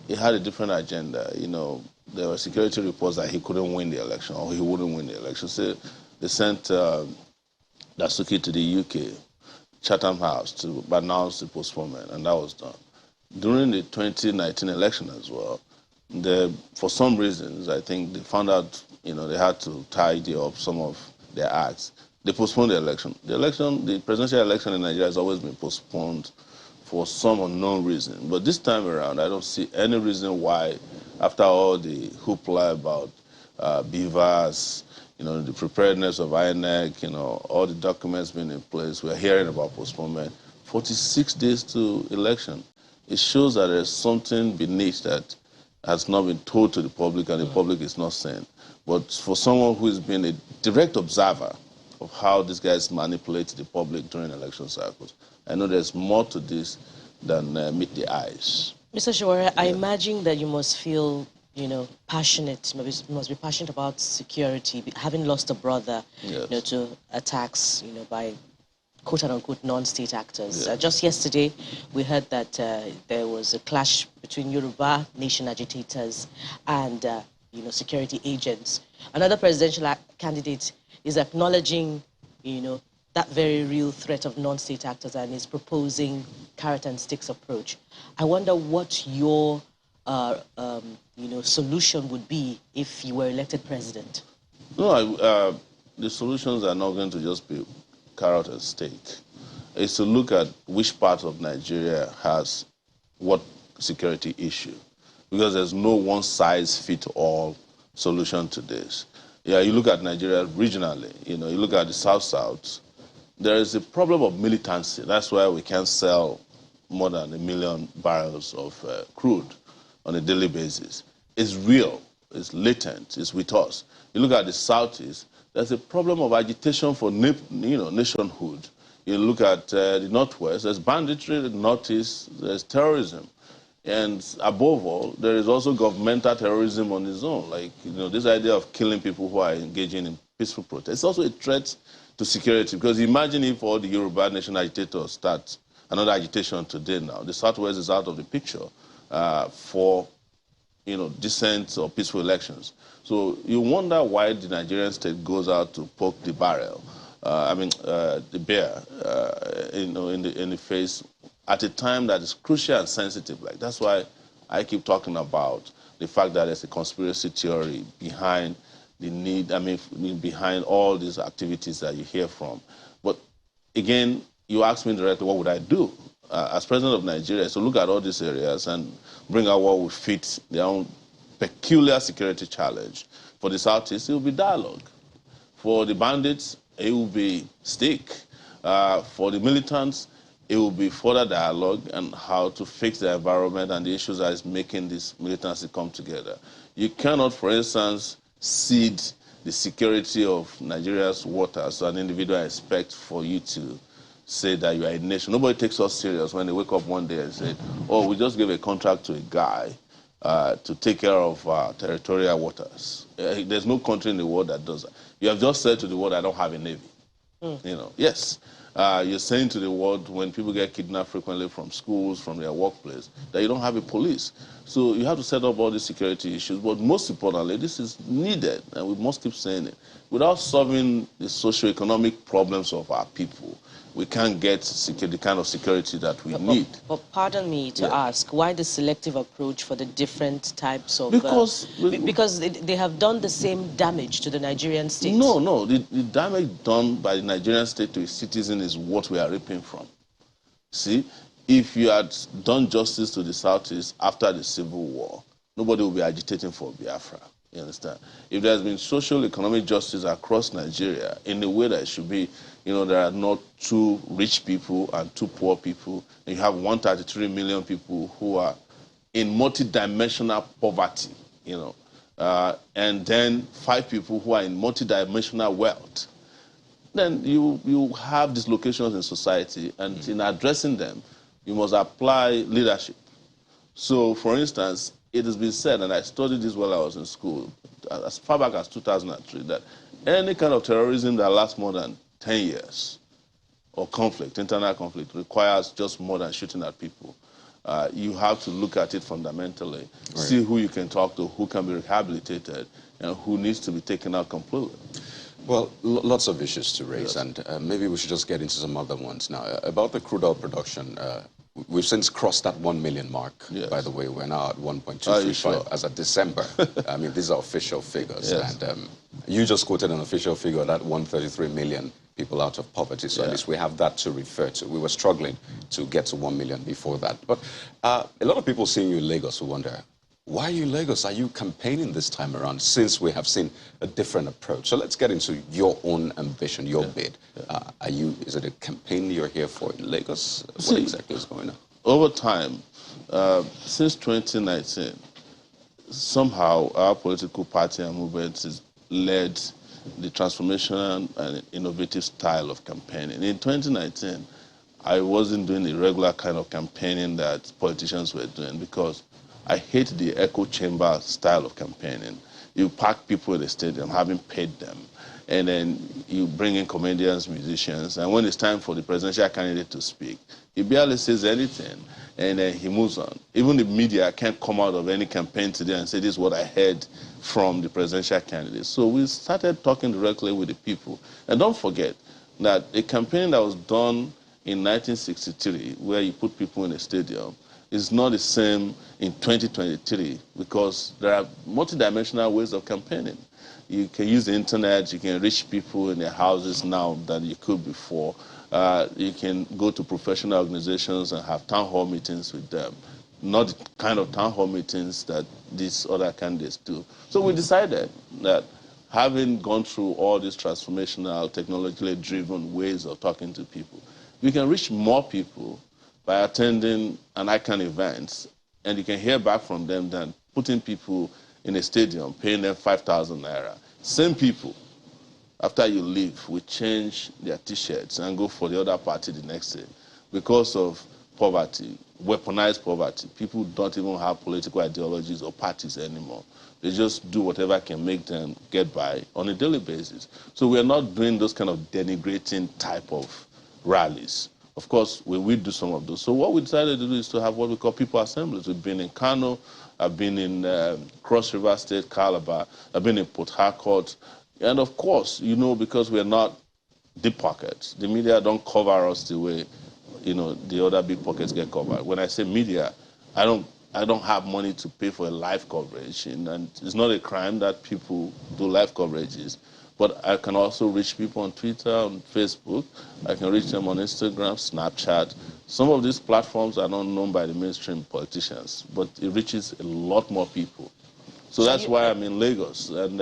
he had a different agenda. You know, there were security reports that he couldn't win the election or he wouldn't win the election. So they sent Dasuki to the UK, Chatham House, to announce the postponement, and that was done. During the 2019 election as well, for some reasons, I think they found out, you know, they had to tidy up some of their acts. They postponed the election. The presidential election in Nigeria has always been postponed for some unknown reason. But this time around, I don't see any reason why, after all the hoopla about beavers, you know, the preparedness of INEC, you know, all the documents being in place, we're hearing about postponement. 46 days to election. It shows that there's something beneath that has not been told to the public and the public is not saying. But for someone who has been a direct observer of how these guys manipulate the public during election cycles, I know there's more to this than meet the eyes. Mr. Sowore, I imagine that you must feel, you know, passionate, must be passionate about security, having lost a brother, you know, to attacks, you know, by quote-unquote non-state actors. Just yesterday, we heard that there was a clash between Yoruba nation agitators and, you know, security agents. Another presidential candidate is acknowledging, you know, that very real threat of non-state actors and is proposing carrot and sticks approach. I wonder what your, you know, solution would be if you were elected president. No, the solutions are not going to just be carrot and stick. It's to look at which part of Nigeria has what security issue, because there's no one-size-fits-all solution to this. Yeah, you look at Nigeria regionally, you know, you look at the South-South, there is a problem of militancy. That's why we can't sell more than 1 million barrels of crude on a daily basis. It's real, it's latent, it's with us. You look at the Southeast, there's a problem of agitation for, you know, nationhood. You look at the Northwest, there's banditry, the Northeast, there's terrorism. And above all, there is also governmental terrorism on its own. Like, you know, this idea of killing people who are engaging in peaceful protest. It's also a threat to security, because imagine if all the Yoruba nation agitators start another agitation today now. The Southwest is out of the picture for, you know, decent or peaceful elections. So you wonder why the Nigerian state goes out to poke the barrel, the bear, you know, in the face at a time that is crucial and sensitive. Like, that's why I keep talking about the fact that there's a conspiracy theory behind the need, behind all these activities that you hear from. But again, you ask me directly, what would I do? As president of Nigeria, so look at all these areas and bring out what would fit their own peculiar security challenge. For the Southeast, it will be dialogue. For the bandits, it will be stick. For the militants, it will be further dialogue and how to fix the environment and the issues that is making this militancy come together. You cannot, for instance, cede the security of Nigeria's waters so an individual expects for you to say that you are a nation. Nobody takes us serious when they wake up one day and say, oh, we just gave a contract to a guy to take care of our territorial waters. There's no country in the world that does that. You have just said to the world, I don't have a navy. You know, yes. You're saying to the world, when people get kidnapped frequently from schools, from their workplace, that you don't have a police. So you have to set up all these security issues. But most importantly, this is needed, and we must keep saying it. Without solving the socio-economic problems of our people, we can't get the kind of security that we need. But pardon me to ask, why the selective approach for the different types of... Because they have done the same damage to the Nigerian state. No. The damage done by the Nigerian state to its citizens is what we are reaping from. See, if you had done justice to the Southeast after the Civil War, nobody will be agitating for Biafra. You understand? If there's been social economic justice across Nigeria in the way that it should be, you know, there are not two rich people and two poor people, and you have 133 million people who are in multidimensional poverty, you know, and then 5 people who are in multidimensional wealth. then you have dislocations in society, and in addressing them, you must apply leadership. So, for instance, it has been said, and I studied this while I was in school, as far back as 2003, that any kind of terrorism that lasts more than 10 years, or conflict, internal conflict, requires just more than shooting at people. You have to look at it fundamentally, see who you can talk to, who can be rehabilitated, and who needs to be taken out completely. Well, lots of issues to raise, and maybe we should just get into some other ones now. About the crude oil production, we've since crossed that 1 million mark. Yes. By the way, we're now at 1.235 sure? As of December. I mean, these are official figures. Yes. And you just quoted an official figure, that 133 million people out of poverty. So at least we have that to refer to. We were struggling to get to 1 million before that. But a lot of people seeing you in Lagos will wonder, why are you in Lagos? Are you campaigning this time around, since we have seen a different approach? So let's get into your own ambition, your bid. Is it a campaign you're here for in Lagos? What exactly is going on? Over time, since 2019, somehow our political party and movement has led the transformational and innovative style of campaigning. In 2019, I wasn't doing the regular kind of campaigning that politicians were doing, because I hate the echo chamber style of campaigning. You pack people in the stadium, having paid them, and then you bring in comedians, musicians, and when it's time for the presidential candidate to speak, he barely says anything, and then he moves on. Even the media can't come out of any campaign today and say, this is what I heard from the presidential candidate. So we started talking directly with the people. And don't forget that a campaign that was done in 1963, where you put people in a stadium, is not the same in 2023, because there are multidimensional ways of campaigning. You can use the internet, you can reach people in their houses now than you could before. You can go to professional organizations and have town hall meetings with them, not the kind of town hall meetings that these other candidates do. So we decided that, having gone through all these transformational, technologically driven ways of talking to people, we can reach more people by attending an icon event, and you can hear back from them than putting people in a stadium, paying them 5,000 naira. Same people, after you leave, will change their T-shirts and go for the other party the next day. Because of poverty, weaponized poverty, people don't even have political ideologies or parties anymore. They just do whatever can make them get by on a daily basis. So we're not doing those kind of denigrating type of rallies. Of course, we do some of those. So what we decided to do is to have what we call people assemblies. We've been in Kano, I've been in Cross River State, Calabar, I've been in Port Harcourt. And of course, you know, because we're not deep pockets, the media don't cover us the way, you know, the other big pockets get covered. When I say media, I don't have money to pay for a live coverage. And it's not a crime that people do live coverages. But I can also reach people on Twitter, on Facebook. I can reach them on Instagram, Snapchat. Some of these platforms are not known by the mainstream politicians, but it reaches a lot more people. So that's why I'm in Lagos. And,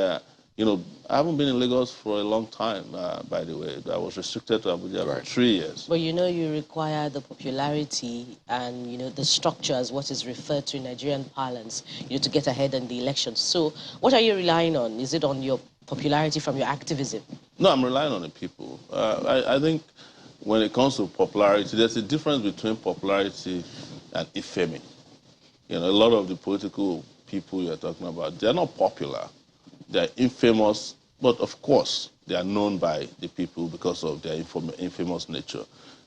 you know, I haven't been in Lagos for a long time, by the way. I was restricted to Abuja for 3 years. But, you know, you require the popularity and, you know, the structure, as what is referred to in Nigerian parlance, you know, to get ahead in the elections. So what are you relying on? Is it on your popularity from your activism? No, I'm relying on the people. I think when it comes to popularity, there's a difference between popularity and infamy. You know, a lot of the political people you're talking about, they're not popular. They're infamous, but of course, they are known by the people because of their infamous nature.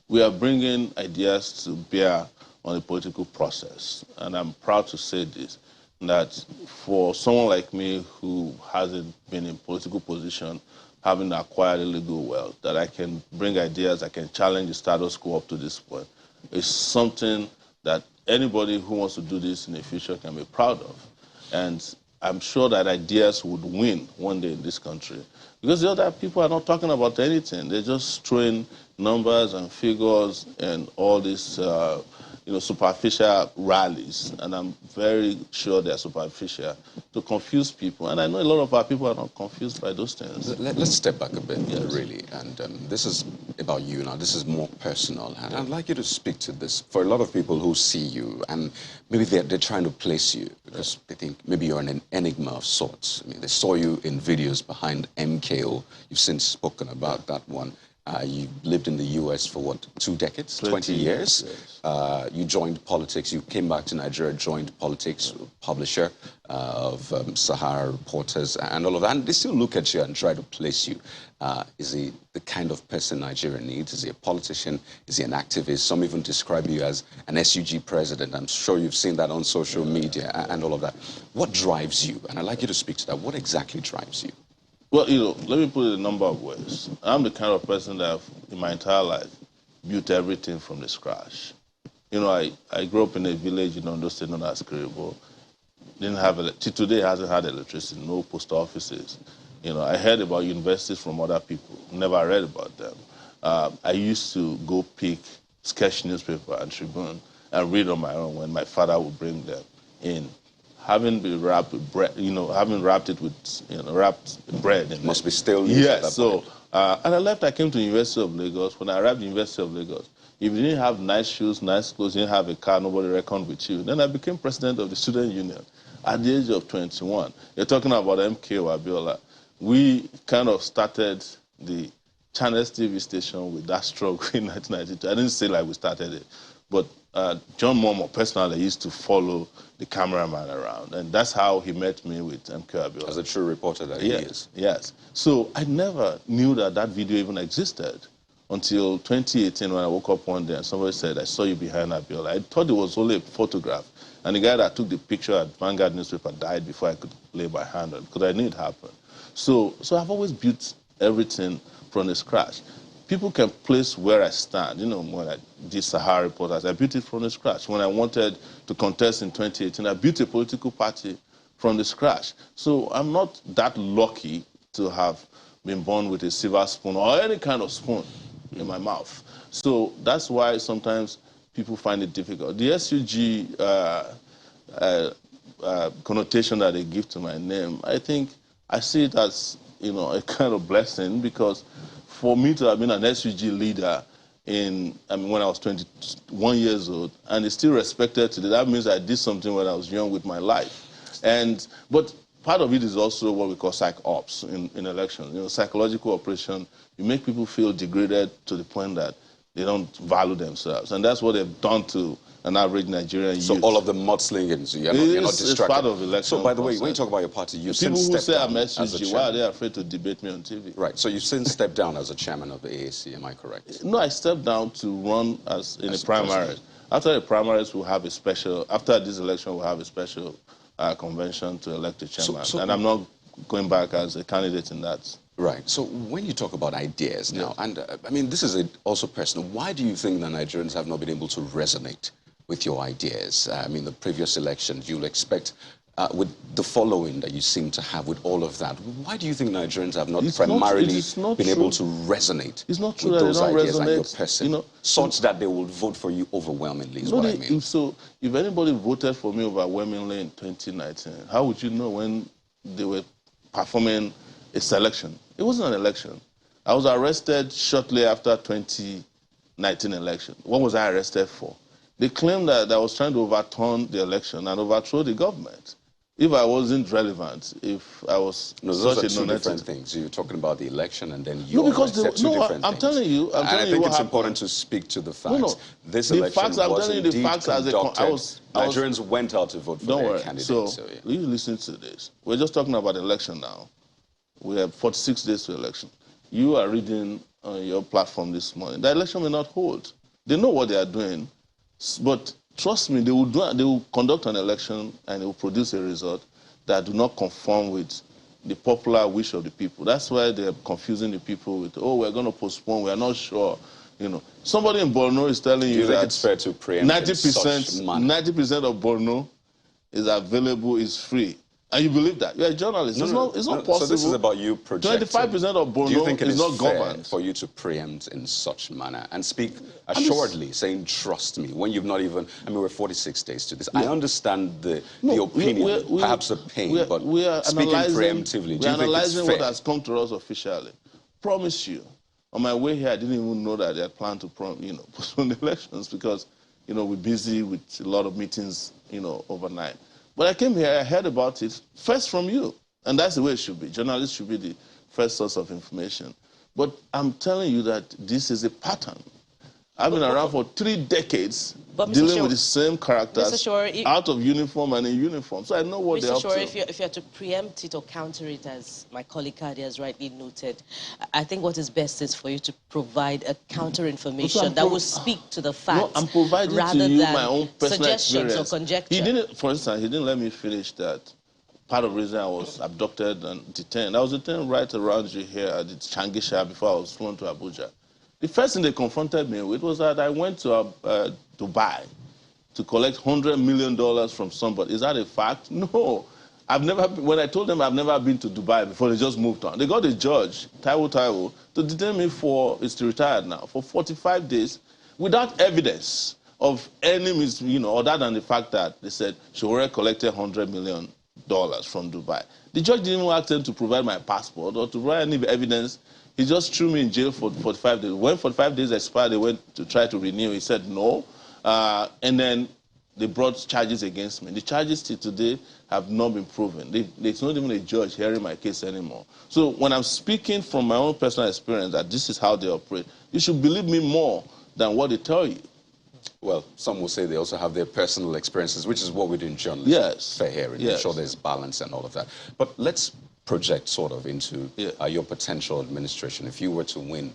We are bringing ideas to bear on the political process, and I'm proud to say this, that for someone like me who hasn't been in political position, having acquired illegal wealth, that I can bring ideas, I can challenge the status quo up to this point, is something that anybody who wants to do this in the future can be proud of. And I'm sure that ideas would win one day in this country. Because the other people are not talking about anything. They're just throwing numbers and figures and all this superficial rallies, and I'm very sure they're superficial, to confuse people. And I know a lot of our people are not confused by those things. Let's step back a bit, Yes. really. And this is about you now. This is more personal. And I'd like you to speak to this. For a lot of people who see you, and maybe they're trying to place you because they think maybe you're an enigma of sorts. I mean, they saw you in videos behind MKO. You've since spoken about that one. You lived in the U.S. for, what, 2 decades? 20 years? Yes. You joined politics. You came back to Nigeria, joined politics, publisher of Sahara Reporters and all of that. And they still look at you and try to place you. Is he the kind of person Nigeria needs? Is he a politician? Is he an activist? Some even describe you as an SUG president. I'm sure you've seen that on social media and all of that. What drives you? And I'd like you to speak to that. What exactly drives you? Well, let me put it in a number of ways. I'm the kind of person that in my entire life built everything from the scratch. I grew up in a village in Ondo State known as Kiribo. Didn't have till today hasn't had electricity, no post offices. I heard about universities from other people, never read about them. I used to go pick sketch newspaper and Tribune and read on my own when my father would bring them in. Having been wrapped with bread, having wrapped it with wrapped bread. And must be still news. Yes. So and I left. I came to the University of Lagos. When I arrived at the University of Lagos, if you didn't have nice shoes, nice clothes, you didn't have a car, nobody reckoned with you. Then I became president of the student union at the age of 21. You're talking about MKO Abiola. We kind of started the Channels TV station with that struggle in 1992. I didn't say like we started it, but John Momo personally used to follow the cameraman around, and that's how he met me with MKO Abiola. As a true reporter that he is. Yes. So I never knew that video even existed until 2018 when I woke up one day and somebody said, I saw you behind Abiola. I thought it was only a photograph, and the guy that took the picture at Vanguard newspaper died before I could lay my hand on it, because I knew it happened. So I've always built everything from the scratch. People can place where I stand. When I did Sahara Reporters, I built it from the scratch. When I wanted to contest in 2018, I built a political party from the scratch. So I'm not that lucky to have been born with a silver spoon or any kind of spoon in my mouth. So that's why sometimes people find it difficult. The SUG connotation that they give to my name, I think I see it as, a kind of blessing, because for me to have been an SUG leader when I was 21 years old, and it's still respected today, that means I did something when I was young with my life. But part of it is also what we call psych ops in elections. Psychological operation, you make people feel degraded to the point that they don't value themselves. And that's what they've done to an average Nigerian youth. So all of the mudslingings, you're not distracted. It's part of election. So by the way, when you talk about your party, you've since stepped down as a chairman. People who say I'm SUG, why are they afraid to debate me on TV? Right, so you've since stepped down as a chairman of the AAC, am I correct? No, I stepped down to run in a primary. After the primaries, after this election, we'll have a special convention to elect a chairman. And I'm not going back as a candidate in that. Right. So when you talk about ideas now, and this is also personal, why do you think that Nigerians have not been able to resonate with your ideas? The previous elections, you'll expect, with the following that you seem to have with all of that, why do you think Nigerians have not primarily been able to resonate with those ideas and your person, such that they will vote for you overwhelmingly, is what I mean? So if anybody voted for me overwhelmingly in 2019, how would you know when they were performing a selection? It wasn't an election. I was arrested shortly after 2019 election. What was I arrested for? They claimed that I was trying to overturn the election and overthrow the government. If I wasn't relevant, if I was those such are two different things. You're talking about the election and then you I'm telling you. I think it's important to speak to the facts. This election was indeed conducted. Nigerians went out to vote for their candidate. So you listen to this. We're just talking about election now. We have 46 days to election. You are reading on your platform this morning. The election may not hold. They know what they are doing, but trust me, they will conduct an election and they will produce a result that do not conform with the popular wish of the people. That's why they're confusing the people with, we're going to postpone, we're not sure. Somebody in Borno is telling you that it's fair to preempt 90% of Borno is available, is free. And you believe that? You're a journalist. It's not possible. So this is about you projecting. 25% of Borno Do you think it is is not fair governed. for you to preempt in such manner and speak assuredly, saying, trust me, when you've not even, I mean, we're 46 days to this. Yeah. I understand the opinion, perhaps the pain, but speaking preemptively, do you think it's fair? We're analyzing what has come to us officially. Promise you, on my way here, I didn't even know that they had planned to postpone the elections because, we're busy with a lot of meetings, overnight. But I came here, I heard about it first from you. And that's the way it should be. Journalists should be the first source of information. But I'm telling you that this is a pattern. I've been around for 3 decades dealing with the same characters out of uniform and in uniform. So I know what they're up to. Mr. Sowore, if you're to preempt it or counter it, as my colleague Kadi has rightly noted, I think what is best is for you to provide a counter information that will speak to the facts. No, I'm providing rather to you than my own personal suggestions experience. or conjecture. For instance, he didn't let me finish that. Part of the reason I was abducted and detained. I was detained right around you here at the Changisha before I was flown to Abuja. The first thing they confronted me with was that I went to Dubai to collect $100 million from somebody. Is that a fact? No. When I told them I've never been to Dubai before, they just moved on. They got a judge, Taiwo, to detain me he's retired now, for 45 days without evidence of any, other than the fact that they said Sowore collected $100 million from Dubai. The judge didn't even ask them to provide my passport or to provide any evidence. He just threw me in jail for 45 days. When 45 days expired, they went to try to renew. He said no. And then they brought charges against me. The charges till today have not been proven. There's not even a judge hearing my case anymore. So when I'm speaking from my own personal experience that this is how they operate, you should believe me more than what they tell you. Well, some will say they also have their personal experiences, which is what we do in journalism. Yes. Fair hearing. Yes. I'm sure there's balance and all of that. But let's project sort of into your potential administration. If you were to win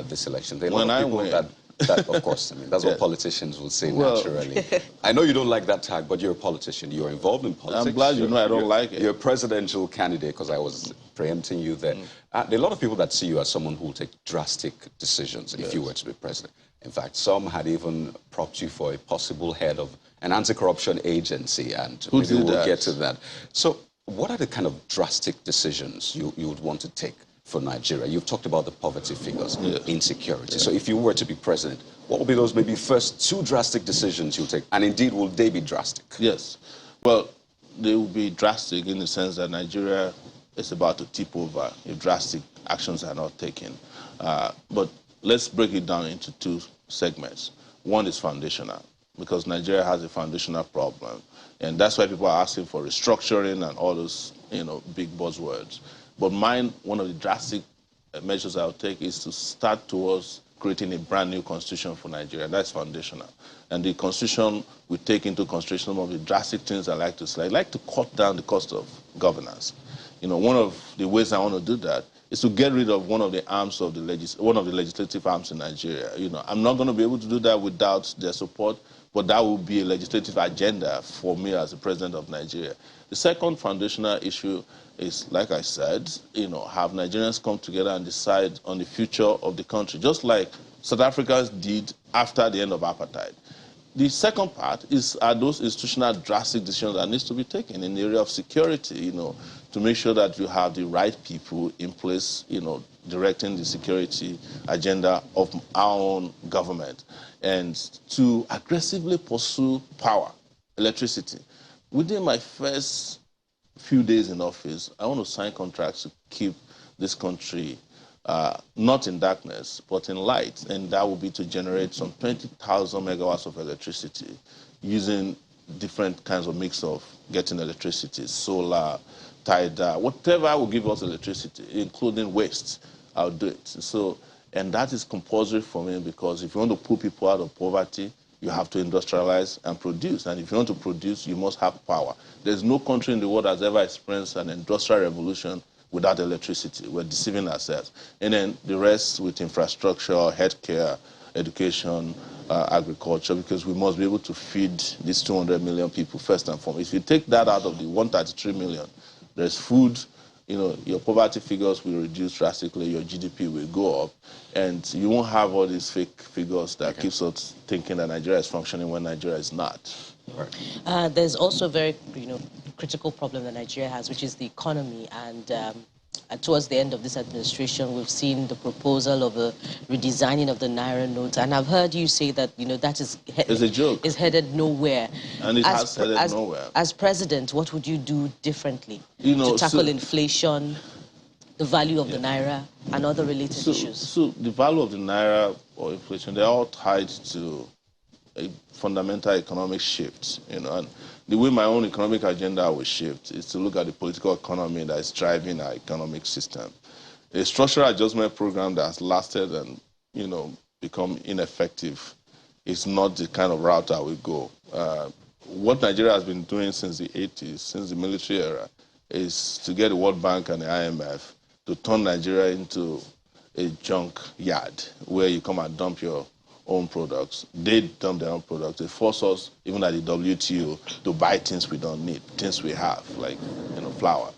this election, there are a lot of people that, of course, I mean, that's what politicians will say naturally. I know you don't like that tag, but you're a politician. You're involved in politics. I'm glad you know I don't like it. You're a presidential candidate, because I was preempting you there. There are a lot of people that see you as someone who will take drastic decisions if you were to be president. In fact, some had even propped you for a possible head of an anti-corruption agency, and maybe we'll get to that. So what are the kind of drastic decisions you would want to take for Nigeria? You've talked about the poverty figures, insecurity. So if you were to be president, what would be those maybe first 2 drastic decisions you'll take? And indeed, will they be drastic? Yes. Well, they will be drastic in the sense that Nigeria is about to tip over if drastic actions are not taken. But let's break it down into 2 segments. One is foundational, because Nigeria has a foundational problem. And that's why people are asking for restructuring and all those, big buzzwords. But one of the drastic measures I'll take is to start towards creating a brand new constitution for Nigeria. That's foundational. And the constitution will take into consideration some of the drastic things I like to say. I like to cut down the cost of governance. One of the ways I want to do that is to get rid of one of the arms of one of the legislative arms in Nigeria. I'm not going to be able to do that without their support, but that will be a legislative agenda for me as the president of Nigeria. The second foundational issue is, like I said, have Nigerians come together and decide on the future of the country, just like South Africans did after the end of apartheid. The second part are those institutional drastic decisions that needs to be taken in the area of security, to make sure that you have the right people in place, directing the security agenda of our own government, and to aggressively pursue power, electricity. Within my first few days in office, I want to sign contracts to keep this country not in darkness, but in light, and that will be to generate some 20,000 megawatts of electricity using different kinds of mix of getting electricity, solar, tidal, whatever will give us electricity, including waste, I'll do it. So, and that is compulsory for me, because if you want to pull people out of poverty, you have to industrialize and produce. And if you want to produce, you must have power. There's no country in the world that has ever experienced an industrial revolution without electricity. We're deceiving ourselves. And then the rest with infrastructure, healthcare, education, agriculture, because we must be able to feed these 200 million people first and foremost. If you take that out of the 133 million, there's food, your poverty figures will reduce drastically, your GDP will go up, and you won't have all these fake figures that keeps us thinking that Nigeria is functioning when Nigeria is not. Right. There's also a very, critical problem that Nigeria has, which is the economy. And towards the end of this administration, we've seen the proposal of a redesigning of the Naira notes. And I've heard you say that, that is it's a joke. Is headed nowhere. And it has headed nowhere. As president, what would you do differently to tackle inflation, the value of the Naira, and other related issues? So the value of the Naira or inflation, they're all tied to a fundamental economic shift, and the way my own economic agenda will shift is to look at the political economy that is driving our economic system. A structural adjustment program that has lasted and, become ineffective is not the kind of route I will go. What Nigeria has been doing since the 80s, since the military era, is to get the World Bank and the IMF to turn Nigeria into a junk yard where you come and dump your own products. They dump their own products. They force us, even at the WTO, to buy things we don't need, things we have, like flour.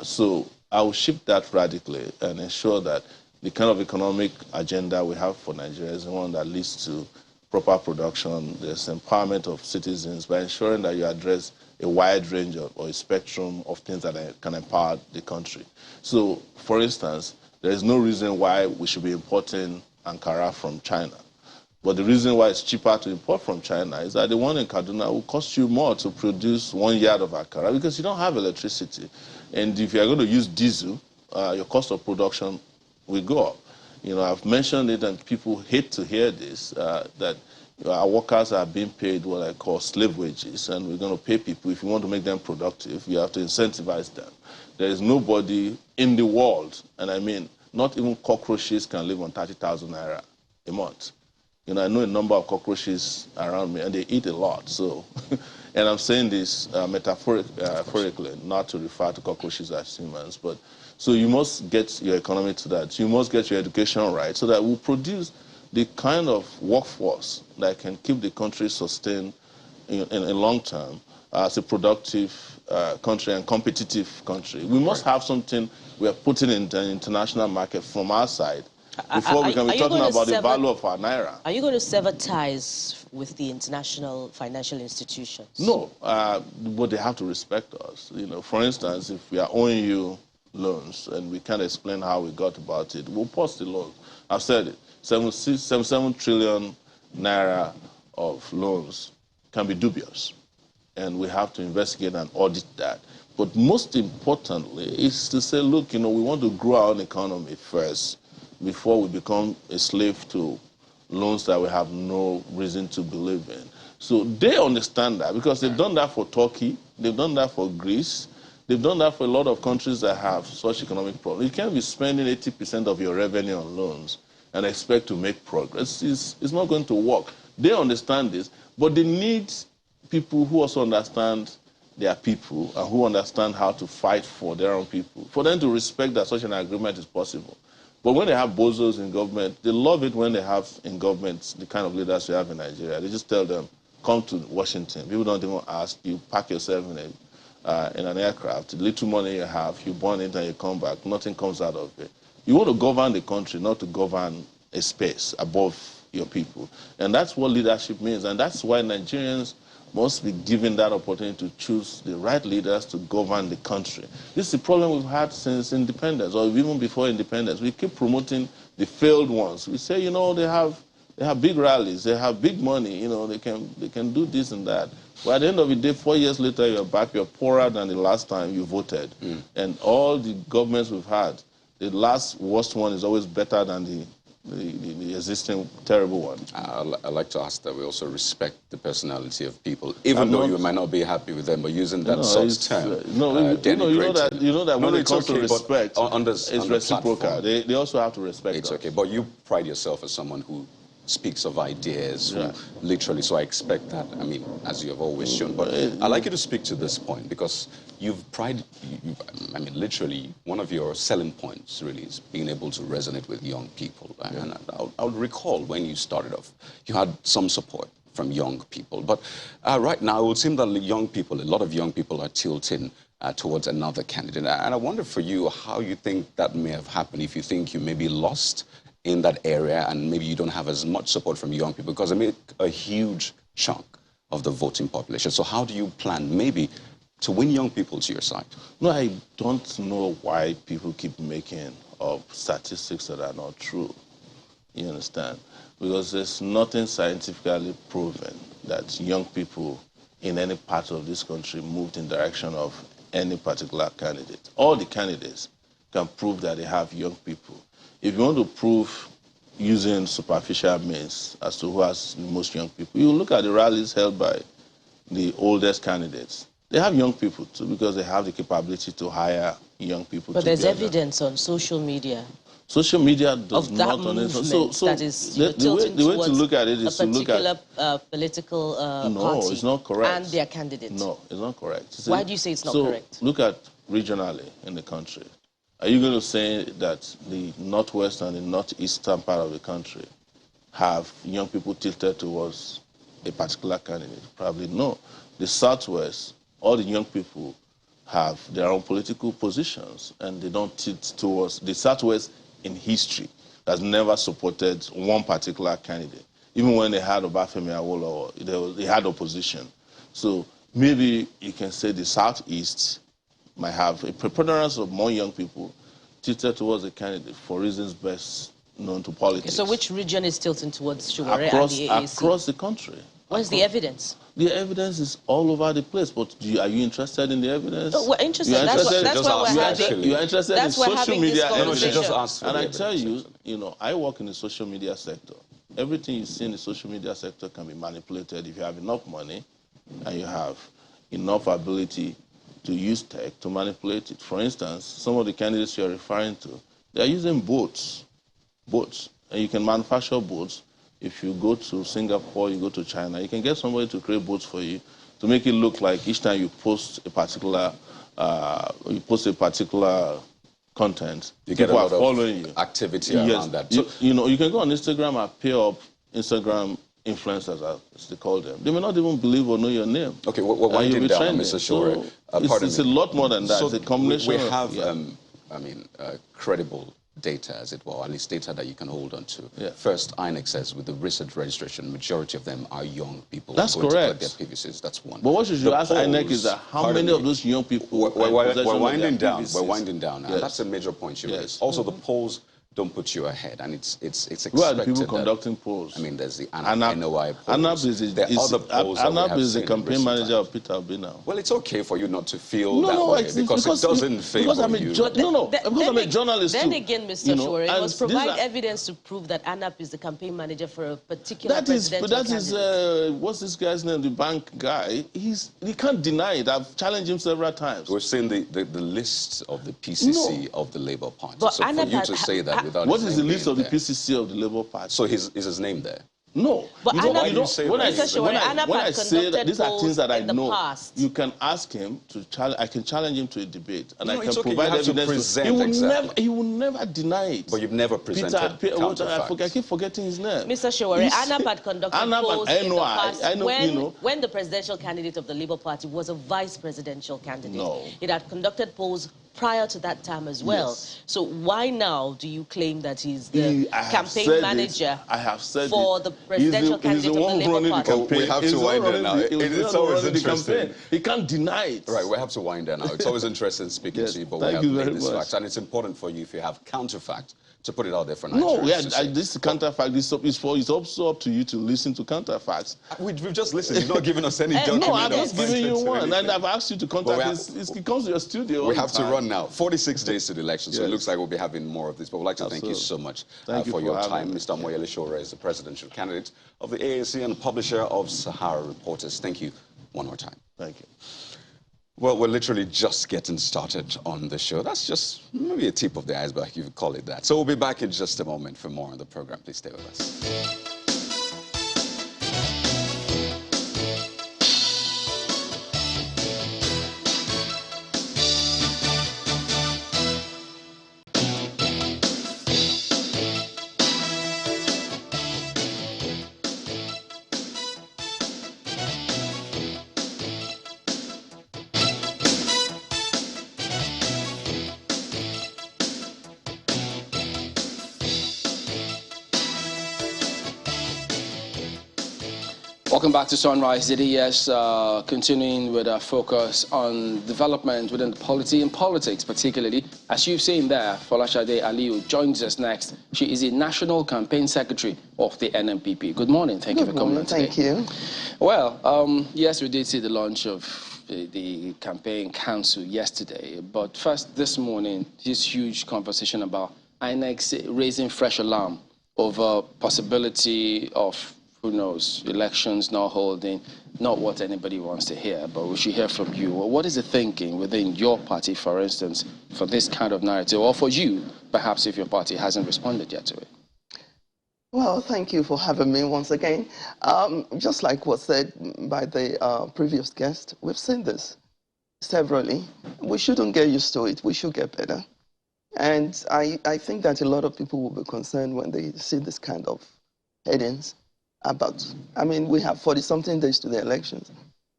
So I will shift that radically and ensure that the kind of economic agenda we have for Nigeria is the one that leads to proper production, there's empowerment of citizens by ensuring that you address a wide range or a spectrum of things that can empower the country. So, for instance, there is no reason why we should be importing Ankara from China. But the reason why it's cheaper to import from China is that the one in Kaduna will cost you more to produce 1 yard of Ankara because you don't have electricity. And if you're going to use diesel, your cost of production will go up. I've mentioned it and people hate to hear this, that our workers are being paid what I call slave wages, and we're going to pay people. If you want to make them productive, you have to incentivize them. There is nobody in the world, and I mean, not even cockroaches can live on 30,000 naira a month. I know a number of cockroaches around me, and they eat a lot. So, and I'm saying this metaphorically, not to refer to cockroaches as humans. But so you must get your economy to that. You must get your education right, so that we'll produce the kind of workforce that can keep the country sustained in long term as a productive country and competitive country. We must have something we are putting in the international market from our side. Before we can be talking about the value of our Naira. Are you going to sever ties with the international financial institutions? No, but they have to respect us. For instance, if we are owing you loans and we can't explain how we got about it, we'll pause the loan. I've said it, 77 trillion Naira of loans can be dubious. And we have to investigate and audit that. But most importantly is to say, look, we want to grow our own economy first, before we become a slave to loans that we have no reason to believe in. So they understand that because they've done that for Turkey, they've done that for Greece, they've done that for a lot of countries that have such economic problems. You can't be spending 80% of your revenue on loans and expect to make progress. It's not going to work. They understand this, but they need people who also understand their people and who understand how to fight for their own people, for them to respect that such an agreement is possible. But when they have bozos in government, they love it when they have in government the kind of leaders we have in Nigeria. They just tell them, come to Washington. People don't even ask. You pack yourself in an aircraft. The little money you have, you burn it and you come back. Nothing comes out of it. You want to govern the country, not to govern a space above your people. And that's what leadership means. And that's why Nigerians must be given that opportunity to choose the right leaders to govern the country. This is the problem we've had since independence, or even before independence. We keep promoting the failed ones. We say, they have big rallies, they have big money, they can do this and that. But at the end of the day, 4 years later, you're back, you're poorer than the last time you voted. And all the governments we've had, the last worst one is always better than the existing terrible one. I like to ask that we also respect the personality of people, even though you might not be happy with them, but using that soft term. You know that when it comes to respect, it's reciprocal. They also have to respect us. It's okay, but you pride yourself as someone who speaks of ideas, who literally, so I expect that, as you have always shown. But I'd like you to speak to this point, because literally, one of your selling points really is being able to resonate with young people. And I would recall when you started off, you had some support from young people. But right now, it would seem that young people, a lot of young people are tilting towards another candidate. And I wonder for you how you think that may have happened, if you think you may be lost in that area and maybe you don't have as much support from young people, because they make a huge chunk of the voting population. So how do you plan maybe to win young people to your side? No, I don't know why people keep making up statistics that are not true. You understand? Because there's nothing scientifically proven that young people in any part of this country moved in direction of any particular candidate. All the candidates can prove that they have young people. If you want to prove using superficial means as to who has the most young people, you look at the rallies held by the oldest candidates. They have young people too, because they have the capability to hire young people. But there's evidence on social media. Social media does of that not movement so that is the way to look at it is to look at a particular political party. No, it's not correct. And their candidates. No, it's not correct. Why do you say it's not correct? Look at regionally in the country. Are you going to say that the northwest and the northeastern part of the country have young people tilted towards a particular candidate? Probably no. The southwest, all the young people have their own political positions, and they don't tilt towards the southwest. In history, has never supported one particular candidate. Even when they had Obafemi Awolowo, they had opposition. So maybe you can say the southeast might have a preponderance of more young people tilted towards a candidate for reasons best known to politics. Okay, so which region is tilting towards Sowore and the AAC? Across the country. What's the evidence? The evidence is all over the place, but are you interested in the evidence? No, we're interested. That's why we're having. You're interested in social media evidence. And I tell you, I work in the social media sector. Everything you see in the social media sector can be manipulated if you have enough money and you have enough ability to use tech to manipulate it. For instance, some of the candidates you're referring to, they're using bots. And you can manufacture bots. If you go to Singapore, you go to China, you can get somebody to create bots for you to make it look like each time you post a particular content, you get a lot following you. Activity around that. So, you can go on Instagram and pair up Instagram influencers, as they call them. They may not even believe or know your name. Okay, we're winding down, Mr. Sowore. So it's a lot more than that. So it's a combination. We have, credible data, as it were, at least data that you can hold on to. Yeah. First, INEC says with the recent registration, majority of them are young people. That's correct. Their PVCs. That's one. But what you should ask INEC is that how many of those young people we're winding down. We're winding down now. Yes. That's a major point you raised. Also, the polls don't put you ahead, and it's expected. Who are the people conducting polls? I mean, there's the ANAP, NOI polls. ANAP is the campaign manager of Peter Obi now. Well, it's okay for you not to feel that way because it doesn't favor you. Because I'm a journalist Then too. again, Mr. Sowore, you must provide evidence to prove that ANAP is the campaign manager for a particular presidential candidate. What's this guy's name? The bank guy. He can't deny it. I've challenged him several times. We've seen the list of the PCC of the Labour Party. But so for you to say that without what is the list of the PCC of the Labour Party? So is his name there? No. But when I say that these are things that I know, you can ask him to challenge. I can challenge him to a debate, and I can provide evidence. He will never deny it. But you've never presented I keep forgetting his name. Mr. Sowore, ANAP had conducted polls in the past when the presidential candidate of the Labour Party was a vice presidential candidate. No. It had conducted polls prior to that time as well. Yes. So why now do you claim that he's the campaign manager for the presidential candidate of the Labour Party? We have to wind down now. It's always interesting. He can't deny it. Right, we have to wind down now. It's always interesting speaking to you, but we have made this fact. And it's important for you, if you have counterfact, to put it out there for Nigerians. No, this counterfact it's also up to you to listen to counterfacts. We've just listened. You've not given us any document. No, I'm just giving you one, and I've asked you to contact it comes to your studio. We have to run now. 46 days to the election, so it looks like we'll be having more of this. But we'd like to thank you so much for your time. Mr. Omoyele Sowore is the presidential candidate of the AAC and publisher of Sahara Reporters. Thank you one more time. Thank you. Well, we're literally just getting started on the show. That's just maybe a tip of the iceberg, you could call it that. So we'll be back in just a moment for more on the program. Please stay with us. Welcome back to Sunrise DDS, continuing with our focus on development within the polity and politics, particularly. As you've seen there, Folashade Aliyu joins us next. She is the National Campaign Secretary of the NNPP. Good morning. Thank you for coming on today. Thank you. Well, yes, we did see the launch of the campaign council yesterday, but first this morning, this huge conversation about INEC raising fresh alarm over possibility of, who knows, elections not holding, not what anybody wants to hear, but we should hear from you. What is the thinking within your party, for instance, for this kind of narrative, or for you, perhaps if your party hasn't responded yet to it? Well, thank you for having me once again. Just like was said by the previous guest, we've seen this severally. We shouldn't get used to it. We should get better. And I think that a lot of people will be concerned when they see this kind of headings about, I mean, we have 40-something days to the elections.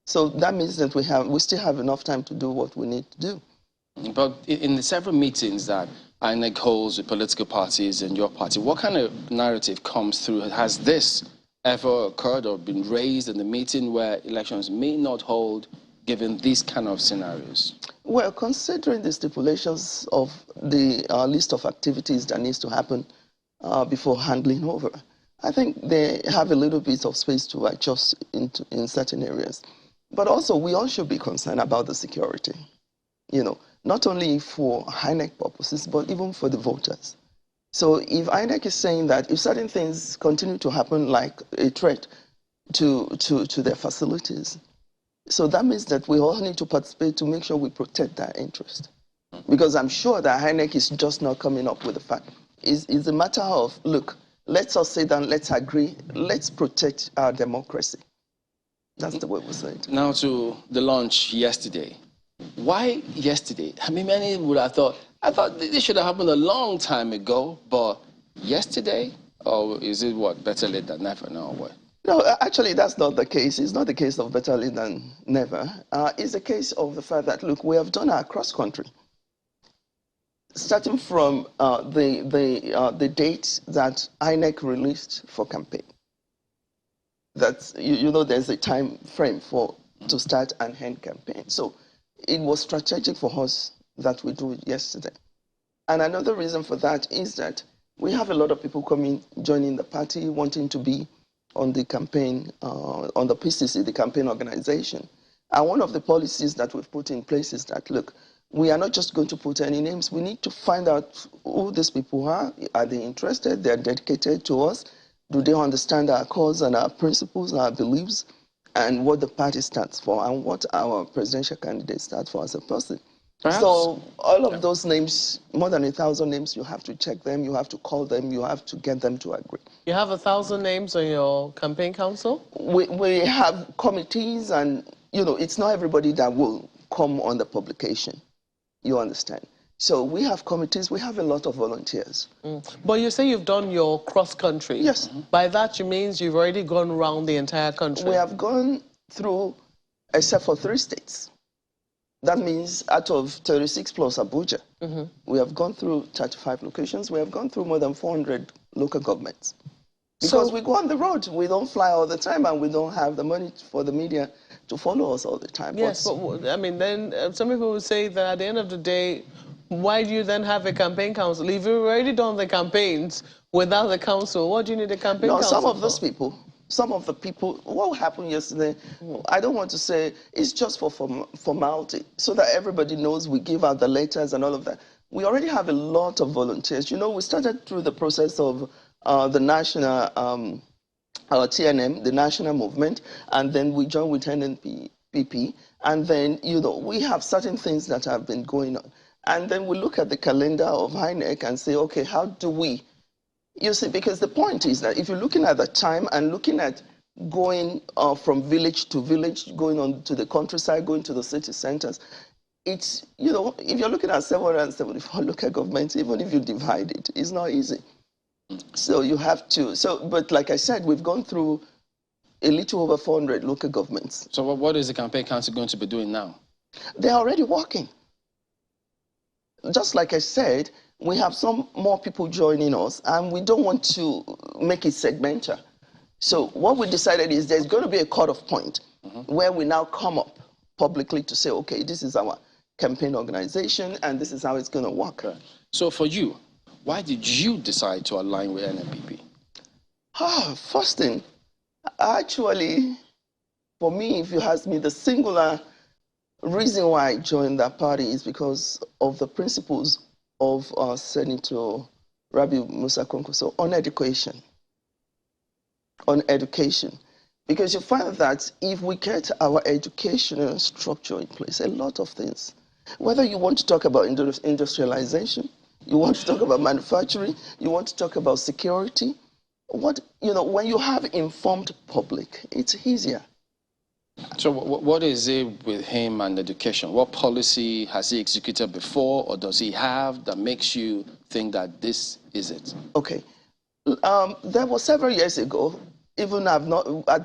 So that means that we still have enough time to do what we need to do. But in the several meetings that INEC holds with political parties and your party, what kind of narrative comes through? Has this ever occurred or been raised in the meeting where elections may not hold, given these kind of scenarios? Well, considering the stipulations of the list of activities that needs to happen before handling over, I think they have a little bit of space to adjust in certain areas. But also, we all should be concerned about the security, you know, not only for INEC purposes, but even for the voters. So if INEC is saying that if certain things continue to happen like a threat to their facilities, so that means that we all need to participate to make sure we protect that interest. Because I'm sure that INEC is just not coming up with the fact. It's a matter of, look, let's all sit down, let's agree, let's protect our democracy. That's the way we say it. Now to the launch yesterday. Why yesterday? I mean, many would have thought, I thought this should have happened a long time ago, but yesterday? Or is it what, better late than never now, or what? No, actually, that's not the case. It's not the case of better late than never. It's a case of the fact that, look, we have done our cross-country. Starting from the date that INEC released for campaign. That's, you know, there's a time frame to start and end campaign. So it was strategic for us that we do it yesterday. And another reason for that is that we have a lot of people joining the party, wanting to be on the campaign, on the PCC, the campaign organization. And one of the policies that we've put in place is that, look, we are not just going to put any names. We need to find out who these people are. Are they interested? They're dedicated to us. Do they understand our cause and our principles, our beliefs, and what the party stands for, and what our presidential candidate stands for as a person? Perhaps. So all of those names, more than 1,000 names, you have to check them, you have to call them, you have to get them to agree. You have 1,000 names on your campaign council? We have committees, and, you know, it's not everybody that will come on the publication. You understand? So we have committees, we have a lot of volunteers. But you say you've done your cross-country. Yes. By that, you means you've already gone around the entire country. We have gone through, except for 3 states. That means out of 36 plus Abuja, we have gone through 35 locations. We have gone through more than 400 local governments. Because we go on the road. We don't fly all the time, and we don't have the money for the media to follow us all the time. Yes, but I mean, then some people would say that at the end of the day, why do you then have a campaign council? If you've already done the campaigns without the council, what do you need a campaign council some of for? those people, some of the people, what happened yesterday, I don't want to say, it's just for formality, so that everybody knows we give out the letters and all of that. We already have a lot of volunteers. You know, we started through the process of the national TNM, the national movement, and then we joined with NNPP, and then, you know, we have certain things that have been going on. And then we look at the calendar of INEC and say, okay, how do we? You see, because the point is that if you're looking at the time and looking at going from village to village, going on to the countryside, going to the city centers, it's, you know, if you're looking at 774 local governments, even if you divide it, it's not easy. So you have to, but like I said, we've gone through a little over 400 local governments. So what is the campaign council going to be doing now? They're already working. Just like I said, we have some more people joining us, and we don't want to make it segmental. So what we decided is there's going to be a cut-off point where we now come up publicly to say, okay, this is our campaign organization and this is how it's going to work. Right. So for you, why did you decide to align with NNPP? First thing, actually, for me, if you ask me, the singular reason why I joined that party is because of the principles of Senator Rabiu Musa Kwankwaso on education. On education. Because you find that if we get our educational structure in place, a lot of things, whether you want to talk about industrialization, you want to talk about manufacturing, you want to talk about security, when you have informed public, it's easier. So what is it with him and education? What policy has he executed before, or does he have that makes you think that this is it? Okay. There was several years ago, even at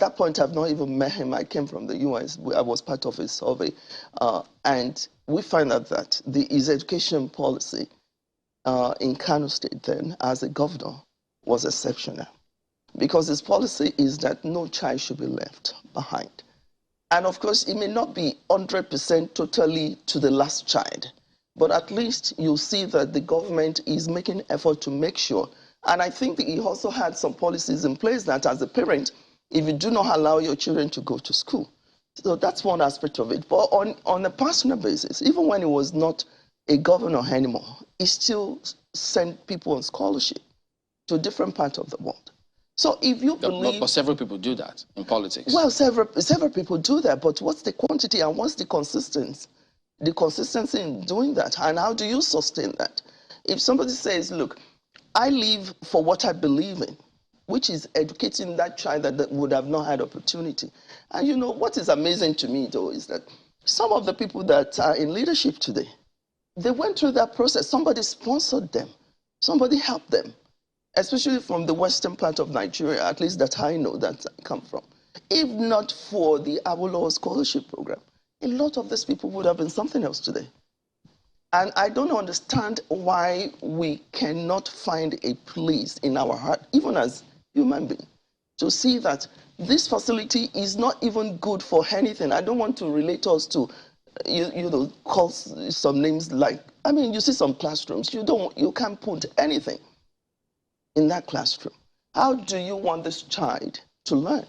that point, I've not even met him. I came from the US. I was part of his survey. And we find out that his education policy in Kano State then, as a governor, was exceptional. Because his policy is that no child should be left behind. And of course, it may not be 100% totally to the last child, but at least you'll see that the government is making effort to make sure. And I think that he also had some policies in place that as a parent, if you do not allow your children to go to school. So that's one aspect of it. But on a personal basis, even when he was not a governor anymore, he still sent people on scholarship to different parts of the world. So if you believe... But several people do that in politics. Well, several people do that, but what's the quantity and what's the consistency? The consistency in doing that, and how do you sustain that? If somebody says, look, I live for what I believe in, which is educating that child that would have not had opportunity. And you know, what is amazing to me, though, is that some of the people that are in leadership today, they went through that process. Somebody sponsored them. Somebody helped them, especially from the western part of Nigeria, at least that I know that I come from. If not for the Awolowo Scholarship Program, a lot of these people would have been something else today. And I don't understand why we cannot find a place in our heart, even as human beings, to see that this facility is not even good for anything. I don't want to relate us to, call some names like, I mean, you see some classrooms, you can't put anything in that classroom. How do you want this child to learn?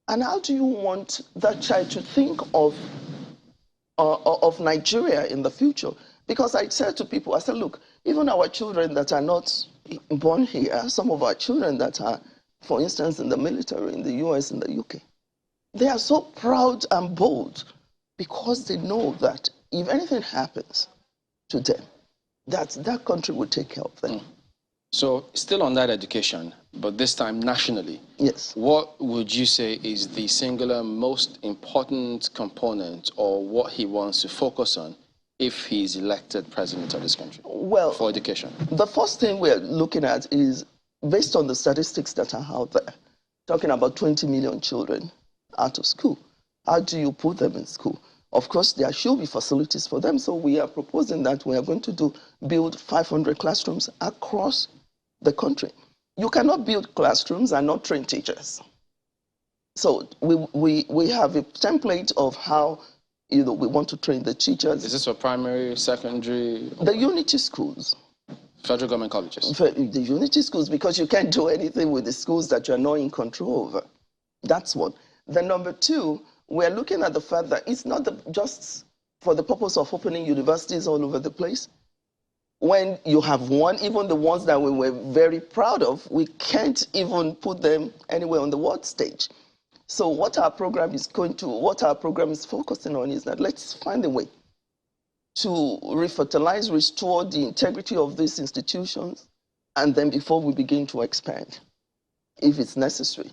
And how do you want that child to think of Nigeria in the future? Because I said to people, I said, look, even our children that are not born here, some of our children that are, for instance, in the military, in the US, in the UK, they are so proud and bold because they know that if anything happens to them, that country will take care of them. So still on that education, but this time nationally. Yes. What would you say is the singular most important component, or what he wants to focus on if he's elected president of this country? Well, for education. The first thing we're looking at is, based on the statistics that are out there, talking about 20 million children out of school. How do you put them in school? Of course, there should be facilities for them, so we are proposing that we are going to build 500 classrooms across the country. You cannot build classrooms and not train teachers. So we have a template of how we want to train the teachers. Is this for primary, secondary? The unity schools. Federal government colleges. The unity schools, because you can't do anything with the schools that you're not in control over. That's one. Then number two, we're looking at the fact that it's not just for the purpose of opening universities all over the place. When you have one, even the ones that we were very proud of, we can't even put them anywhere on the world stage. So what our program is focusing on is that let's find a way to refertilize, restore the integrity of these institutions, and then before we begin to expand, if it's necessary.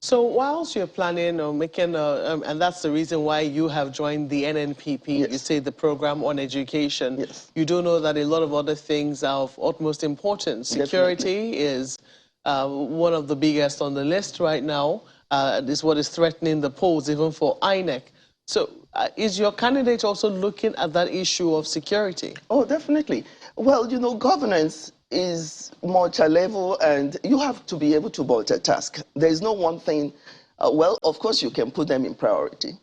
So whilst you're planning or making, and that's the reason why you have joined the NNPP, yes. You say the program on education, yes. You do know that a lot of other things are of utmost importance. Security Definitely. is one of the biggest on the list right now. Is what is threatening the polls, even for INEC. So is your candidate also looking at that issue of security? Oh, definitely. Well, governance is multi-level, and you have to be able to multitask. There is no one thing. Well, of course, you can put them in priority.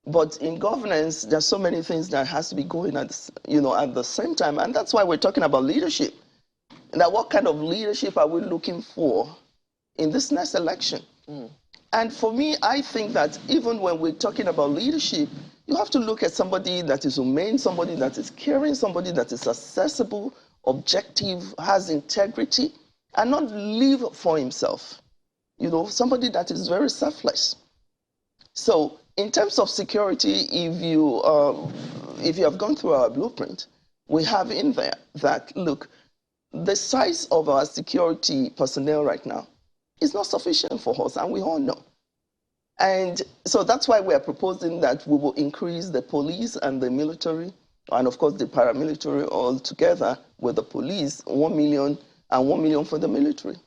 But in governance, there's so many things that has to be going at, at the same time. And that's why we're talking about leadership. Now, what kind of leadership are we looking for in this next election? And for me, I think that even when we're talking about leadership, you have to look at somebody that is humane, somebody that is caring, somebody that is accessible, objective, has integrity, and not live for himself. Somebody that is very selfless. So in terms of security, if you have gone through our blueprint, we have in there that, look, the size of our security personnel right now is not sufficient for us, and we all know. And so that's why we are proposing that we will increase the police and the military, and of course the paramilitary all together with the police, 1 million and 1 million for the military.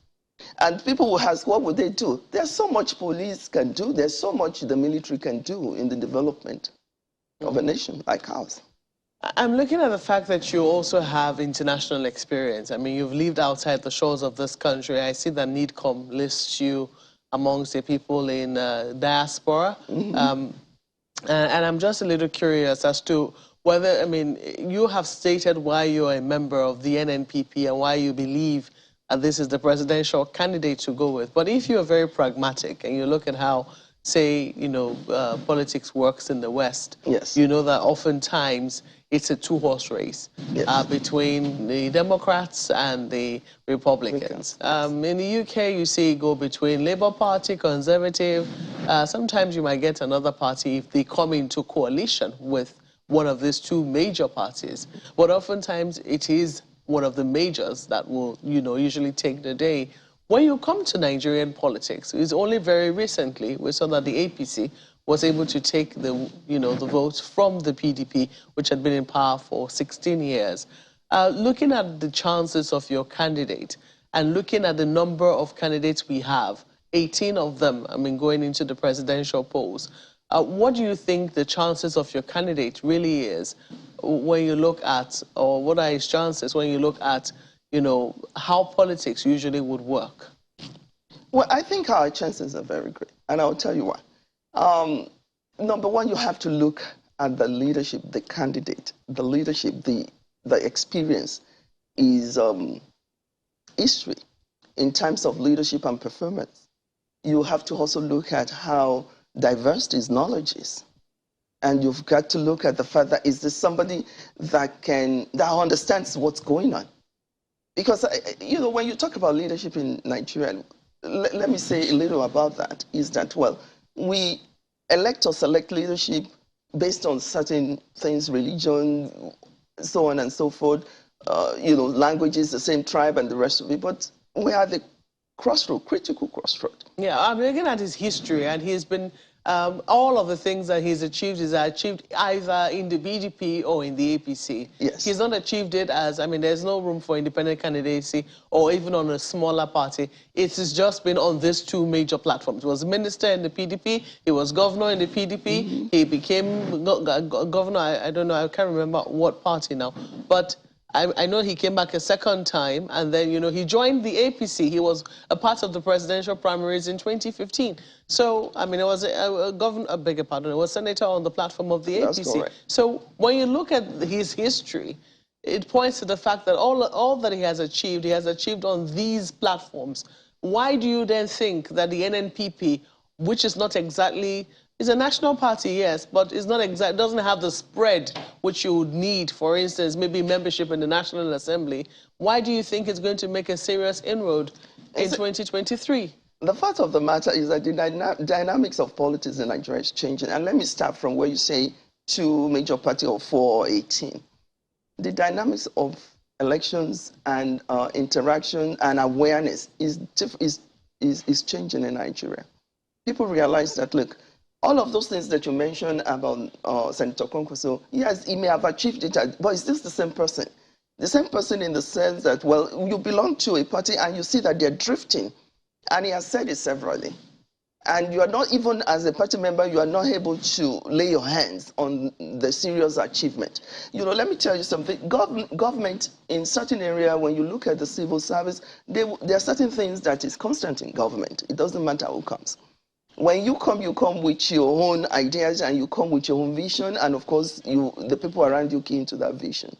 And people will ask, what would they do? There's so much police can do, there's so much the military can do in the development of a nation like ours. I'm looking at the fact that you also have international experience. I mean, you've lived outside the shores of this country. I see that NIDCOM lists you amongst the people in diaspora. And I'm just a little curious as to whether, I mean, you have stated why you're a member of the NNPP and why you believe this is the presidential candidate to go with. But if you're very pragmatic and you look at how, say, politics works in the West, yes, you know that oftentimes it's a two-horse race, yes, between the Democrats and the Republicans. In the UK, you see go between Labour Party, Conservative. Sometimes you might get another party if they come into coalition with one of these two major parties. But oftentimes it is one of the majors that will, usually take the day. When you come to Nigerian politics, it's only very recently we saw that the APC was able to take the, the votes from the PDP, which had been in power for 16 years. Looking at the chances of your candidate and looking at the number of candidates we have, 18 of them, I mean, going into the presidential polls, what do you think the chances of your candidate really is when you look at, or what are his chances when you look at, how politics usually would work? Well, I think our chances are very great, and I'll tell you why. Number one, you have to look at the leadership, the candidate, the leadership, the experience is history in terms of leadership and performance. You have to also look at how diverse his knowledge is. And you've got to look at the fact that is this somebody that understands what's going on. Because, when you talk about leadership in Nigeria, let me say a little about that, is that, well, we elect or select leadership based on certain things, religion, so on and so forth, languages, the same tribe and the rest of it, but we are the crossroad, critical crossroad. Yeah, I'm looking at his history, and he's been, all of the things that he's achieved is achieved either in the BDP or in the APC. Yes. He's not achieved it as, I mean, there's no room for independent candidacy or even on a smaller party. It has just been on these two major platforms. He was minister in the PDP, he was governor in the PDP, he became governor, I don't know, I can't remember what party now, but I know he came back a second time, and then, he joined the APC. He was a part of the presidential primaries in 2015. So, I mean, it was a governor, I beg your pardon, it was senator on the platform of the APC. That's correct. So when you look at his history, it points to the fact that all that he has achieved on these platforms. Why do you then think that the NNPP, which is not exactly, it's a national party, yes, but it's not exact, doesn't have the spread which you would need, for instance, maybe membership in the National Assembly. Why do you think it's going to make a serious inroad in 2023? The fact of the matter is that the dynamics of politics in Nigeria is changing. And let me start from where you say two major party or 4 or 18. The dynamics of elections and interaction and awareness is changing in Nigeria. People realize that, look, all of those things that you mentioned about Senator Kwankwaso, yes, he may have achieved it, but it's still the same person. The same person in the sense that, well, you belong to a party and you see that they're drifting. And he has said it severally. And you are not, even as a party member, you are not able to lay your hands on the serious achievement. You know, let me tell you something. Government in certain area, when you look at the civil service, there are certain things that is constant in government. It doesn't matter who comes. When you come with your own ideas and you come with your own vision, and of course, the people around you key into that vision.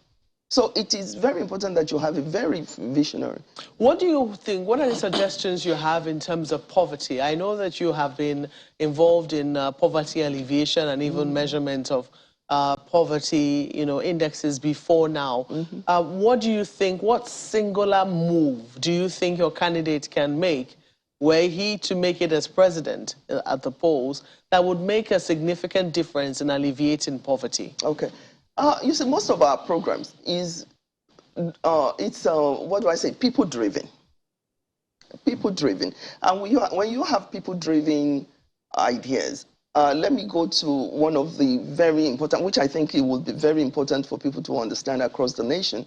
So it is very important that you have a very visionary. What do you think, what are the suggestions you have in terms of poverty? I know that you have been involved in poverty alleviation and even measurement of poverty, you know, indexes before now. What do you think, what singular move do you think your candidate can make were he to make it as president at the polls that would make a significant difference in alleviating poverty? Okay. You see, most of our programs is, what do I say, people-driven. People-driven. And when you have people-driven ideas, let me go to one of the very important, which I think it will be very important for people to understand across the nation,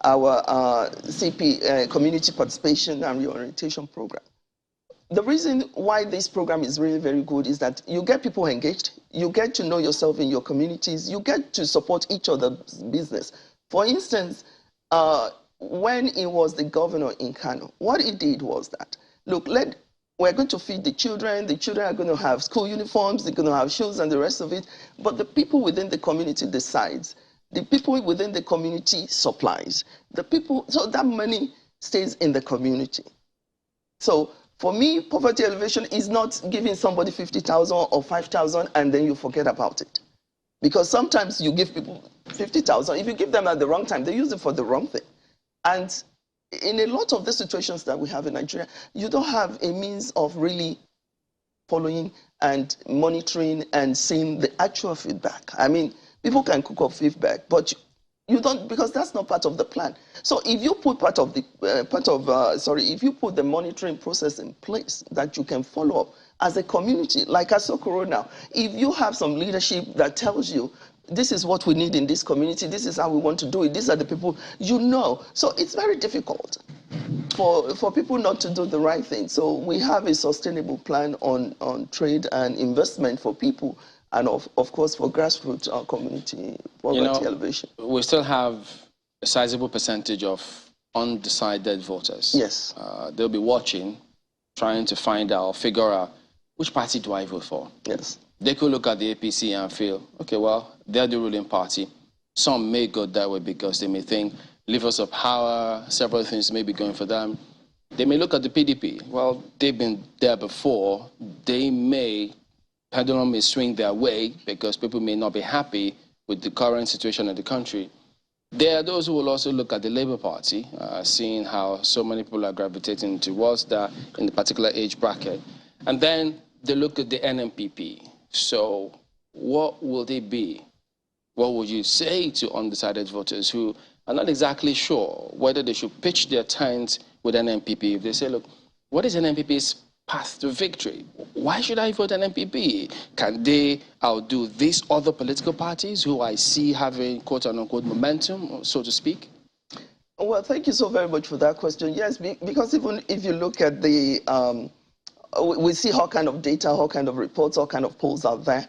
our CP, Community Participation and Reorientation Program. The reason why this program is really very good is that you get people engaged, you get to know yourself in your communities, you get to support each other's business. For instance, when he was the governor in Kano, what he did was that, look, we're going to feed the children are going to have school uniforms, they're going to have shoes and the rest of it, but the people within the community decides, the people within the community supplies, so that money stays in the community. So, for me, poverty alleviation is not giving somebody 50,000 or 5,000 and then you forget about it. Because sometimes you give people 50,000, if you give them at the wrong time, they use it for the wrong thing. And in a lot of the situations that we have in Nigeria, you don't have a means of really following and monitoring and seeing the actual feedback. I mean, people can cook up feedback, but you don't, because that's not part of the plan. So if you put if you put the monitoring process in place that you can follow up as a community, like Asokoro now, if you have some leadership that tells you, this is what we need in this community, this is how we want to do it, these are the people, you know. So it's very difficult for people not to do the right thing. So we have a sustainable plan on trade and investment for people, and of course for grassroots community poverty alleviation. We still have a sizable percentage of undecided voters. Yes. They'll be watching, trying to find out, figure out, which party do I vote for? Yes. They could look at the APC and feel, okay, well, they're the ruling party. Some may go that way because they may think levers of power, several things may be going for them. They may look at the PDP. Well, they've been there before. Pendulum may swing their way because people may not be happy with the current situation in the country. There are those who will also look at the Labour Party, seeing how so many people are gravitating towards that in the particular age bracket. And then they look at the NNPP. So what will they be? What would you say to undecided voters who are not exactly sure whether they should pitch their tent with NNPP? If they say, look, what is NNPP's path to victory? Why should I vote NNPP? Can they outdo these other political parties who I see having quote-unquote momentum, so to speak? Well, thank you so very much for that question. Yes, because even if you look at the, we see all kind of data, all kind of reports, all kind of polls out there.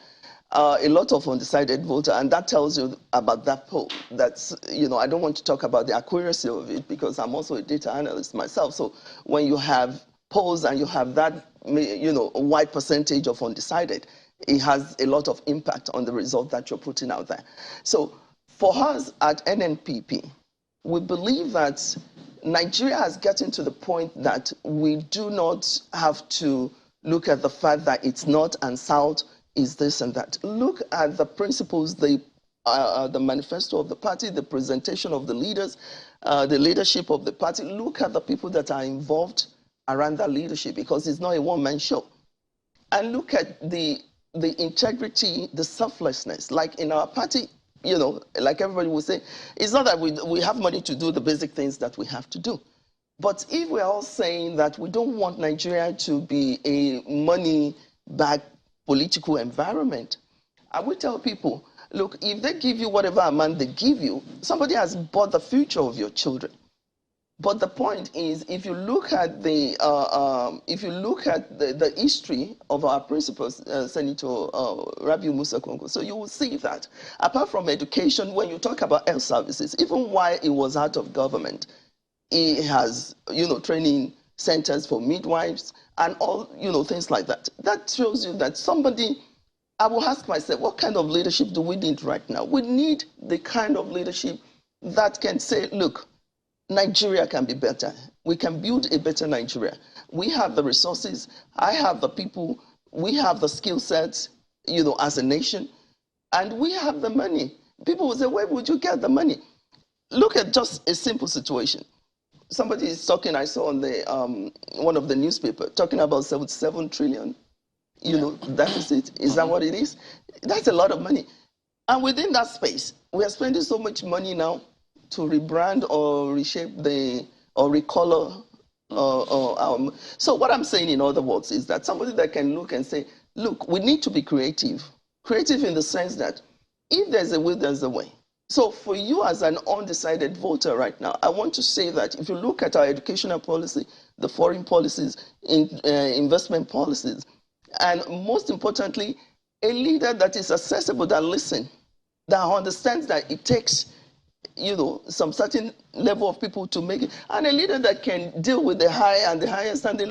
A lot of undecided voter, and that tells you about that poll. That's, you know, I don't want to talk about the accuracy of it because I'm also a data analyst myself. So when you have polls and you have that, you know, a wide percentage of undecided, it has a lot of impact on the result that you're putting out there. So for us at NNPP, we believe that Nigeria has gotten to the point that we do not have to look at the fact that it's north and south, is this and that. Look at the principles, the manifesto of the party, the presentation of the leaders, the leadership of the party. Look at the people that are involved around that leadership, because it's not a one-man show. And look at the integrity, the selflessness. Like in our party, you know, like everybody will say, it's not that we have money to do the basic things that we have to do. But if we're all saying that we don't want Nigeria to be a money-backed political environment, I will tell people, look, if they give you whatever amount they give you, somebody has bought the future of your children. But the point is, if you look at the history of our principal, Senator Rabiu Musa Kongo, so you will see that apart from education, when you talk about health services, even while he was out of government, he has, training centers for midwives and all, things like that. That shows you that somebody. I will ask myself, what kind of leadership do we need right now? We need the kind of leadership that can say, look, Nigeria can be better. We can build a better Nigeria. We have the resources. I have the people. We have the skill sets, as a nation. And we have the money. People will say, where would you get the money? Look at just a simple situation. Somebody is talking, I saw on the one of the newspapers, talking about 77 trillion, deficit. Is that what it is? That's a lot of money. And within that space, we are spending so much money now to rebrand or reshape or recolor. So what I'm saying, in other words, is that somebody that can look and say, look, we need to be creative. Creative in the sense that if there's a will, there's a way. So for you as an undecided voter right now, I want to say that if you look at our educational policy, the foreign policies, investment policies, and most importantly, a leader that is accessible, that listens, that understands that it takes, some certain level of people to make it, and a leader that can deal with the high and the highest and the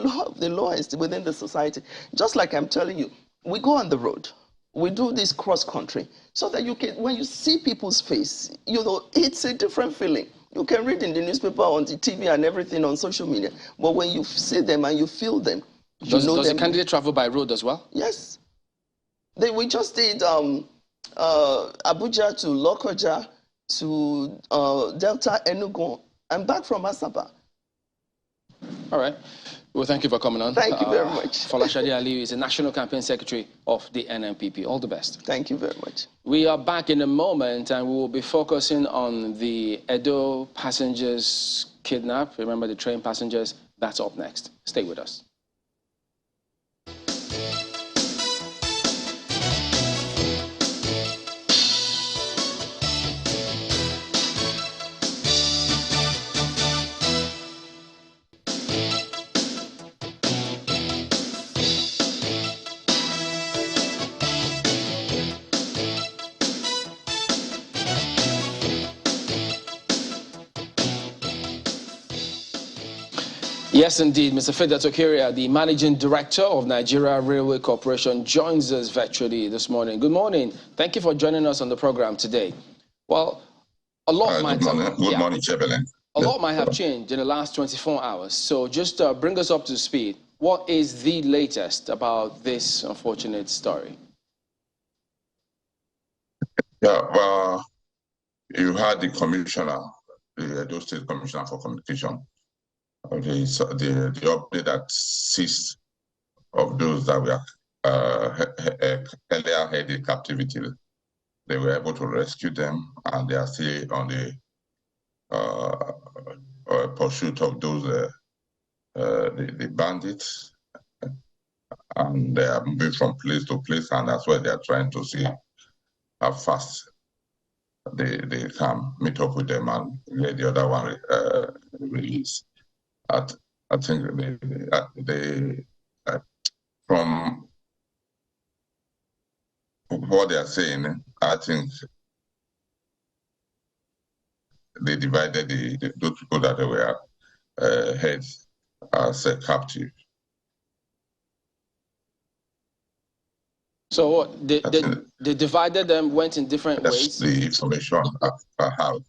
lowest within the society. Just like I'm telling you, we go on the road, we do this cross country, so that you can, when you see people's face, it's a different feeling. You can read in the newspaper, on the TV and everything, on social media, but when you see them and you feel them, does the candidate travel by road as well? Yes. We just did Abuja to Lokoja to Delta, Enugu, and back from Asaba. All right. Well, thank you for coming on. Thank you very much. Folashade Aliyu is the National Campaign Secretary of the NNPP. All the best. Thank you very much. We are back in a moment, and we will be focusing on the Edo passengers kidnapped. Remember the train passengers? That's up next. Stay with us. Yes, indeed. Mr. Fida Tokiria, the Managing Director of Nigeria Railway Corporation, joins us virtually this morning. Good morning. Thank you for joining us on the program today. Well, a lot might have changed in the last 24 hours. So just bring us up to speed. What is the latest about this unfortunate story? Yeah, well, you had the commissioner, the Edo State Commissioner for Communication. Okay, so the update that 6 of those that were earlier held in captivity, they were able to rescue them, and they are still on the pursuit of those the bandits, and they are moving from place to place, and that's why they are trying to see how fast they can meet up with them and get the other one released. I think from what they are saying, I think they divided those people that they were held as captive. So they divided them, went in different ways? That's the information I have.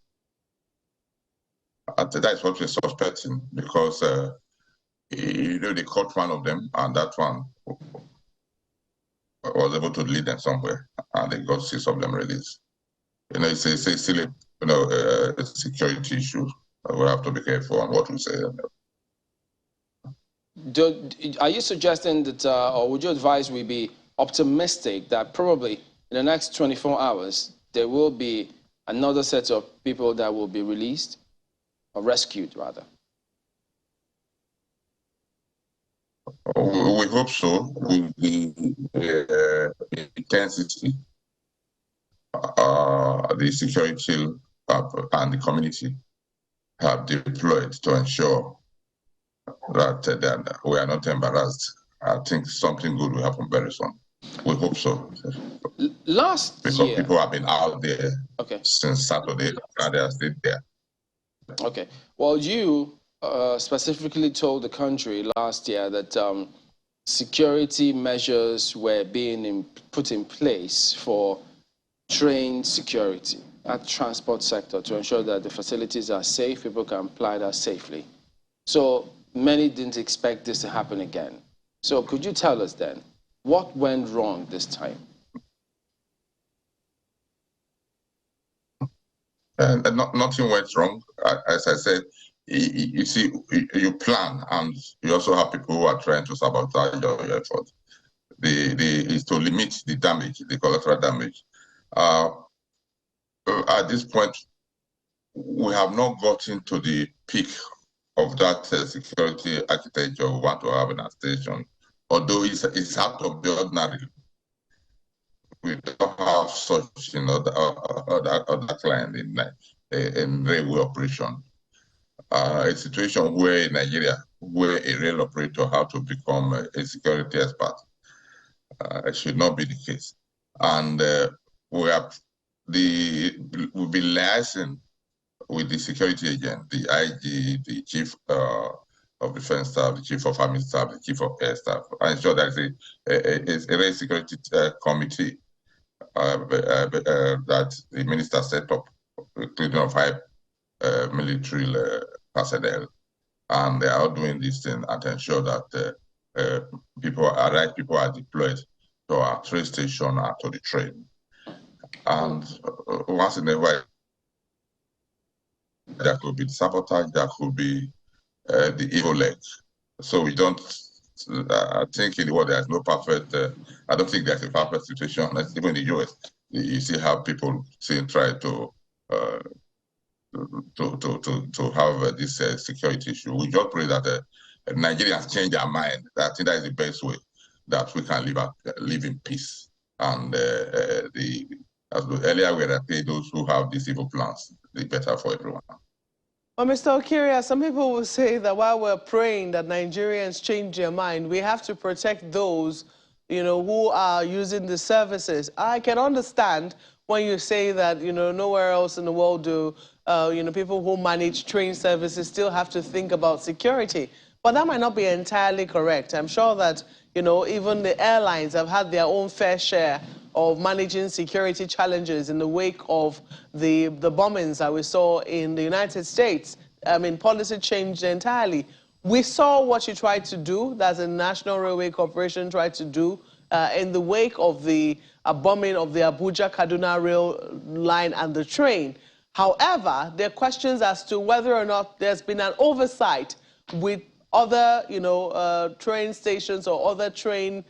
That's what we're suspecting, because they caught one of them, and that one was able to lead them somewhere, and they got 6 of them released. It's still a security issue. We'll have to be careful on what we say. Are you suggesting that, or would you advise we be optimistic that probably in the next 24 hours there will be another set of people that will be released? Or rescued, rather? We hope so. With the intensity, the security and the community have deployed to ensure that we are not embarrassed. I think something good will happen very soon. We hope so. Because people have been out there since Saturday, and they are still there. Okay. Well, you specifically told the country last year that security measures were being put in place for train security at transport sector to ensure that the facilities are safe, people can apply that safely. So many didn't expect this to happen again. So could you tell us then, what went wrong this time? Nothing went wrong. As I said, you see, you plan, and you also have people who are trying to sabotage your effort. Is to limit the damage, the collateral damage. At this point, we have not gotten to the peak of that security architecture we want to have in our station, although it's out of the ordinary. We don't have such other client in railway operation. A situation where in Nigeria, where a rail operator has to become a security expert, it should not be the case. And we'll be liaising with the security agent, the IG, the chief of defense staff, the chief of army staff, the chief of air staff, and ensure that it's a rail security committee that the minister set up, including of high military personnel, and they are all doing this thing and ensure that people are deployed to our train station and to the train. And once in a while, there could be sabotage, there could be the evil leg. So we don't, I think in the world there's no perfect, I don't think there's a perfect situation. Even in the US, you see how people try to have this security issue. We just pray that Nigerians change their mind. I think that is the best way that we can live in peace. And as earlier we had said, those who have these evil plans, the better for everyone. Well, Mr. Okiria, some people will say that while we're praying that Nigerians change their mind, we have to protect those, who are using the services. I can understand when you say that, nowhere else in the world do, people who manage train services still have to think about security. But that might not be entirely correct. I'm sure that, even the airlines have had their own fair share of managing security challenges in the wake of the bombings that we saw in the United States. I mean, policy changed entirely. We saw what you tried to do, that's the National Railway Corporation tried to do in the wake of the bombing of the Abuja-Kaduna rail line and the train. However, there are questions as to whether or not there's been an oversight with other, train stations or other train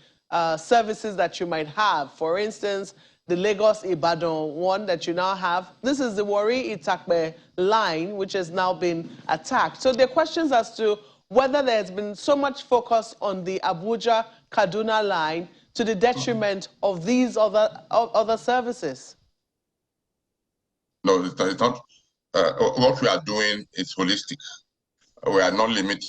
services that you might have. For instance, the Lagos-Ibadan one that you now have. This is the Warri-Itakpe line, which has now been attacked. So there are questions as to whether there's been so much focus on the Abuja-Kaduna line to the detriment of these other services. No, it's not. What we are doing is holistic. We are not limited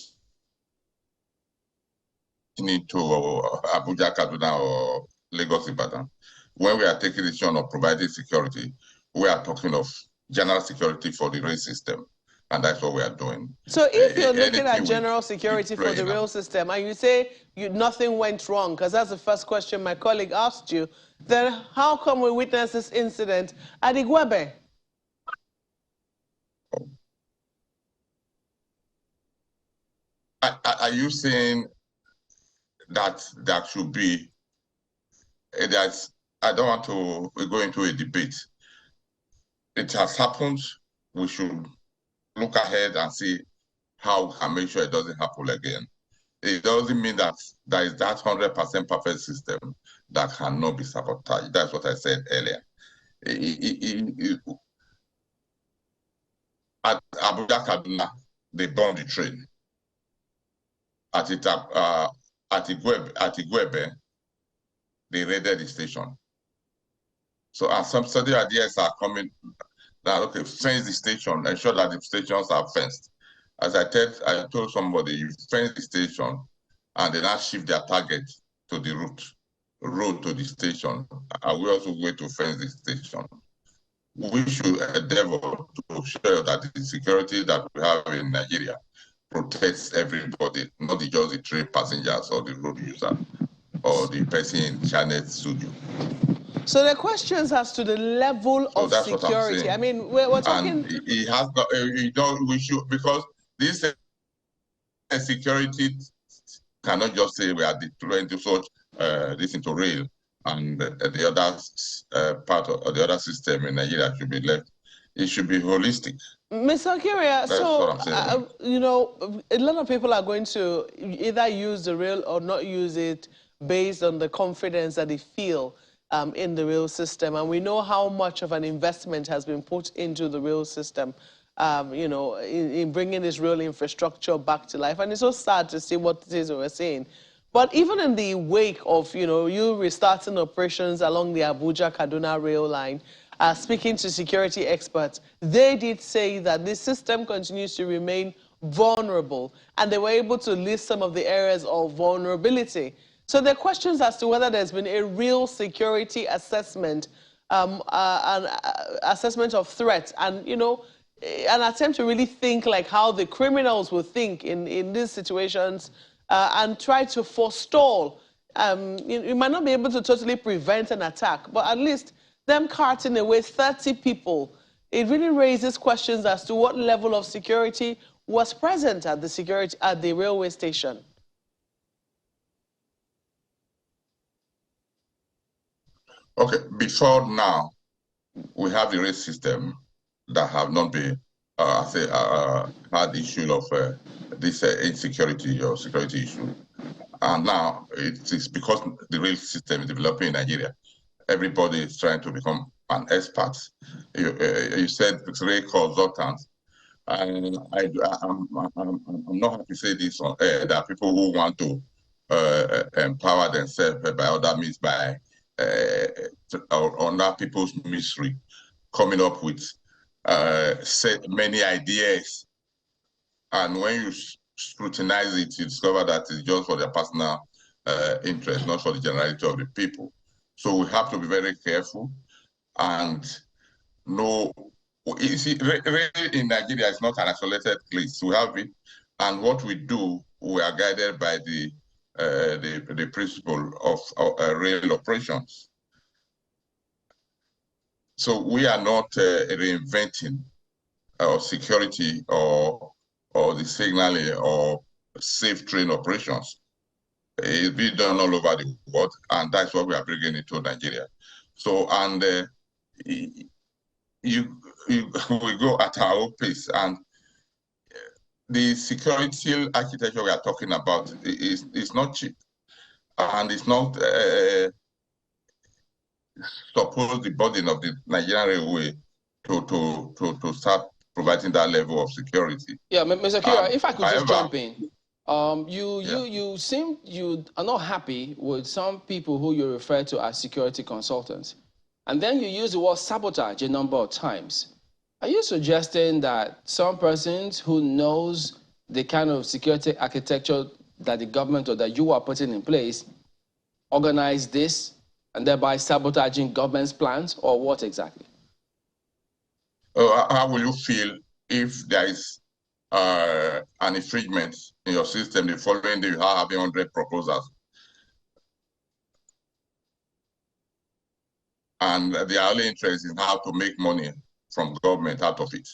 to Abuja, Kaduna, or Lagos, Ibadan. When we are taking the decision of providing security, we are talking of general security for the rail system, and that's what we are doing. So if you're looking at general security for the rail system, and you say nothing went wrong, because that's the first question my colleague asked you, then how come we witnessed this incident at Igwebe? Are you saying that there should be, I don't want to go into a debate. It has happened. We should look ahead and see how we can make sure it doesn't happen again. It doesn't mean that there is that 100% perfect system that cannot be sabotaged. That's what I said earlier. At Abuja, Kaduna, they bombed the train. At Igwebe, they raided the station. So as some study ideas are coming, that, okay, fence the station, ensure that the stations are fenced. As I told somebody, you fence the station and then I shift their target to the road to the station. And we also going to fence the station. We should endeavor to show that the security that we have in Nigeria protects everybody, not just the train passengers or the road user or the person in Channel studio. So the questions as to the level of that's security. What I'm saying. I mean, we're talking. And he has got, we should, because this security cannot just say we are deploying to such this into rail and the other part of the other system in Nigeria should be left. It should be holistic. Mr. Kiria, so, you know, a lot of people are going to either use the rail or not use it based on the confidence that they feel in the rail system. And we know how much of an investment has been put into the rail system, you know, in bringing this rail infrastructure back to life. And it's so sad to see what it is we're saying. But even in the wake of, you know, you restarting operations along the Abuja-Kaduna rail line, speaking to security experts, they did say that the system continues to remain vulnerable, and they were able to list some of the areas of vulnerability. So there are questions as to whether there's been a real security assessment, an assessment of threats, and, you know, an attempt to really think like how the criminals would think in these situations, and try to forestall. You might not be able to totally prevent an attack, but at least them carting away 30 people, it really raises questions as to what level of security was present at the railway station. Okay, before now, we have the rail system that have not been, had issue of this insecurity or security issue. And now it is because the rail system is developing in Nigeria. Everybody is trying to become an expert. You said rail consultants, and I'm not happy to say this on air. There are people who want to empower themselves by other means, by under people's misery, coming up with many ideas. And when you scrutinize it, you discover that it's just for their personal interest, not for the generality of the people. So we have to be very careful and know. You see, really in Nigeria, it's not an isolated place. We have it, and what we do, we are guided by the principle of rail operations. So we are not reinventing security or the signaling or safe train operations. It's been done all over the world, and that's what we are bringing into Nigeria. So, and we go at our own pace, and the security architecture we are talking about is not cheap, and it's not suppose the burden of the Nigerian Railway to start providing that level of security. Yeah, Mr. Kira, if I could just jump in. You are not happy with some people who you refer to as security consultants. And then you use the word sabotage a number of times. Are you suggesting that some persons who knows the kind of security architecture that the government or that you are putting in place organize this and thereby sabotaging government's plans, or what exactly? How will you feel if there is an infringement in your system the following day you are having 100 proposals? And the only interest is how to make money from government out of it.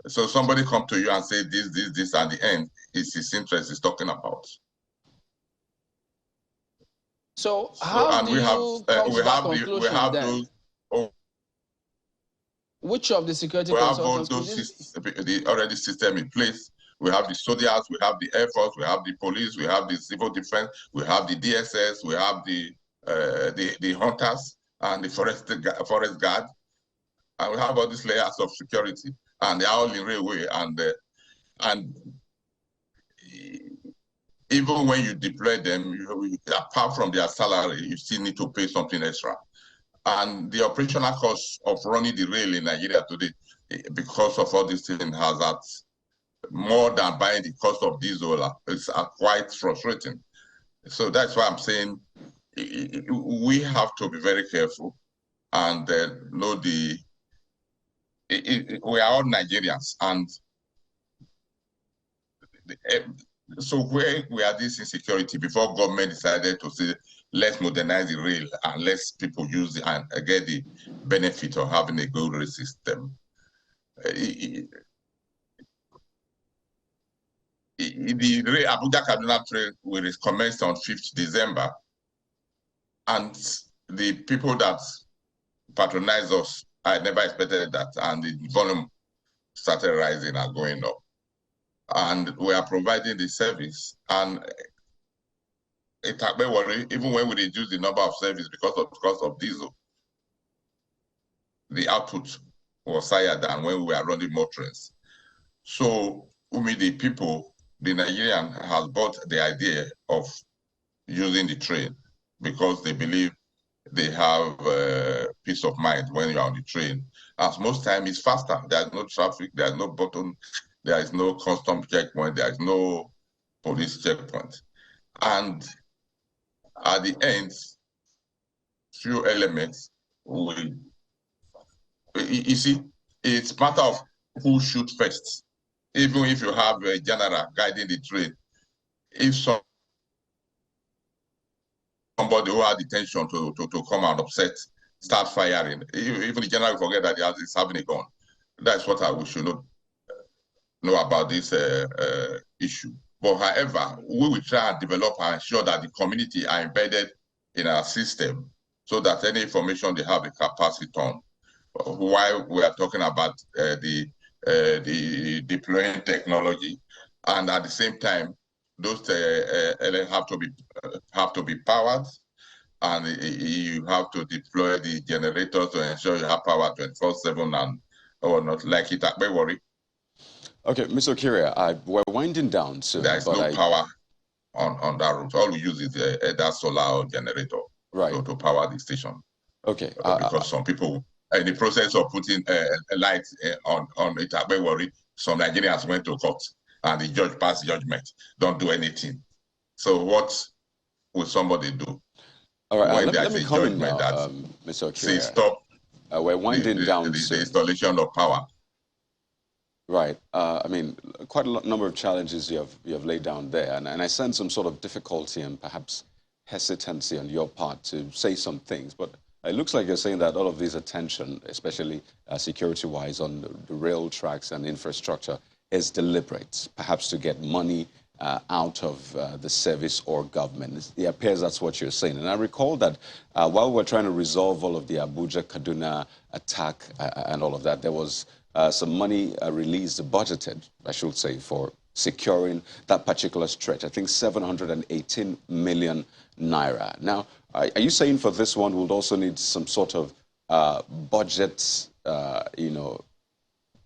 So somebody come to you and say this, at the end, his interest is talking about. So how do you come to that conclusion then? Which of the security consultants? We have the already system in place. We have the soldiers, we have the Air Force, we have the police, we have the civil defense, we have the DSS, we have the hunters and the forest guard, and we have all these layers of security, and they are all in railway. And even when you deploy them, apart from their salary, you still need to pay something extra. And the operational cost of running the rail in Nigeria today, because of all these things, has at more than buying the cost of diesel. It's quite frustrating. So that's why I'm saying we have to be very careful and know we are all Nigerians, and so where we are this insecurity before government decided to say let's modernize the rail and let people use it and get the benefit of having a good rail system. The Abuja-Kaduna train will commence on 5th December, and the people that patronize us, I never expected that, and the volume started rising and going up. And we are providing the service, and even when we reduce the number of service because of cost of diesel, the output was higher than when we are running more trains. So the people, the Nigerian has bought the idea of using the train because they believe they have peace of mind when you're on the train. As most time it's faster. There's no traffic, there's no button, there is no custom checkpoint, there is no police checkpoint. And at the end, few elements will, you see, it's matter of who shoot first. Even if you have a general guiding the train, if somebody who had intention to come and upset, start firing, even the general will forget that he's having a gun. That's what we should know about this issue. But however, we will try and develop and ensure that the community are embedded in our system so that any information they have the capacity on. While we are talking about the deploying technology, and at the same time, those have to be powered, and you have to deploy the generators to ensure you have power 24/7 and or not like it. Don't worry. Okay, Mr. Okiria, we're winding down soon. There is no power on that route. All we use is that solar generator to power the station. Okay. Because some people, in the process of putting a light on it, don't worry, some Nigerians went to court and the judge passed judgment. Don't do anything. So what will somebody do? All right, let me come in now, Mr. Okiria. Say stop. We're winding down the installation of power. Right. I mean, quite a number of challenges you have laid down there, and I sense some sort of difficulty and perhaps hesitancy on your part to say some things. But it looks like you're saying that all of this attention, especially security-wise on the rail tracks and infrastructure, is deliberate, perhaps to get money out of the service or government. It appears that's what you're saying. And I recall that while we're trying to resolve all of the Abuja-Kaduna attack and all of that, there was some money released, budgeted, I should say, for securing that particular stretch. I think 718 million naira. Now, are you saying for this one we'll also need some sort of budget,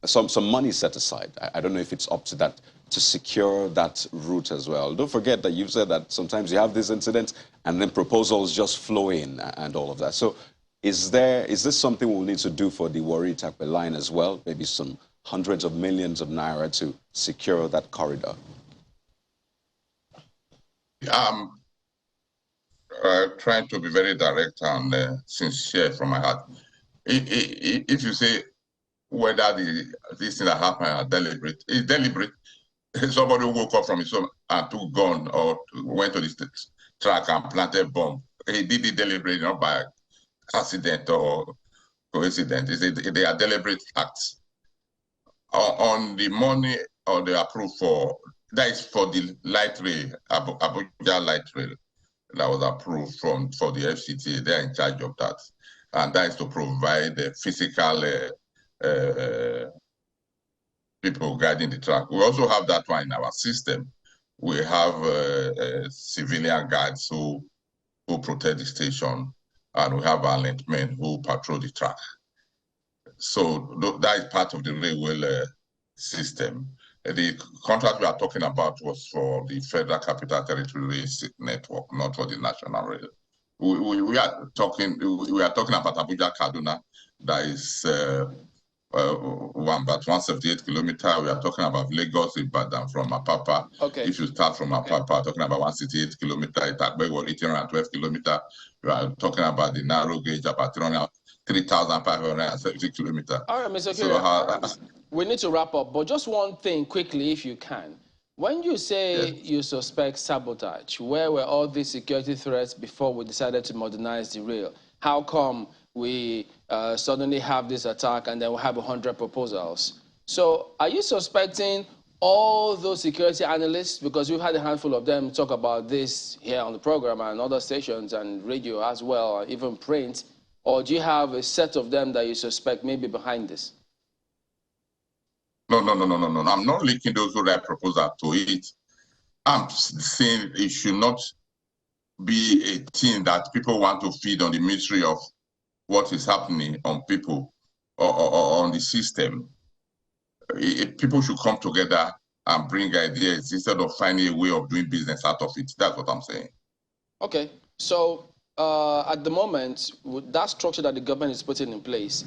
some money set aside? I don't know if it's up to that to secure that route as well. Don't forget that you've said that sometimes you have these incidents and then proposals just flow in and all of that. So is this something we'll need to do for the Warri-Itakpe line as well? Maybe some hundreds of millions of naira to secure that corridor? Trying to be very direct and sincere from my heart. If you say whether these things that happen are deliberate, it's deliberate. Somebody woke up from his home and took gun or went to the track and planted bomb. He did it deliberately, not by accident or coincidence. They are deliberate acts. On the money or the approved for, that is for the light rail, Abuja light rail, that was approved for the FCTA. They're in charge of that. And that is to provide the physical people guiding the track. We also have that one in our system. We have civilian guards who protect the station, and we have violent men who patrol the track. So that is part of the railway system. The contract we are talking about was for the Federal Capital Territory Rail Network, not for the National Rail. we are talking about Abuja Kaduna, that is about 178 kilometers. We are talking about Lagos Ibadan from Apapa. Okay. If you start from Apapa, talking about 168 kilometers, Itakbego 812 kilometers. We are talking about the narrow gauge, about 3,570 kilometers. All right, Mr. So we need to wrap up, but just one thing quickly, if you can. When you say you suspect sabotage, where were all these security threats before we decided to modernize the rail? How come we suddenly have this attack and then we have 100 proposals? So are you suspecting all those security analysts, because we've had a handful of them talk about this here on the program and other stations and radio as well, even print, or do you have a set of them that you suspect may be behind this? No. I'm not linking those who write proposal to it. I'm saying it should not be a thing that people want to feed on the mystery of what is happening on people or on the system. People should come together and bring ideas instead of finding a way of doing business out of it. That's what I'm saying. Okay. So at the moment, with that structure that the government is putting in place,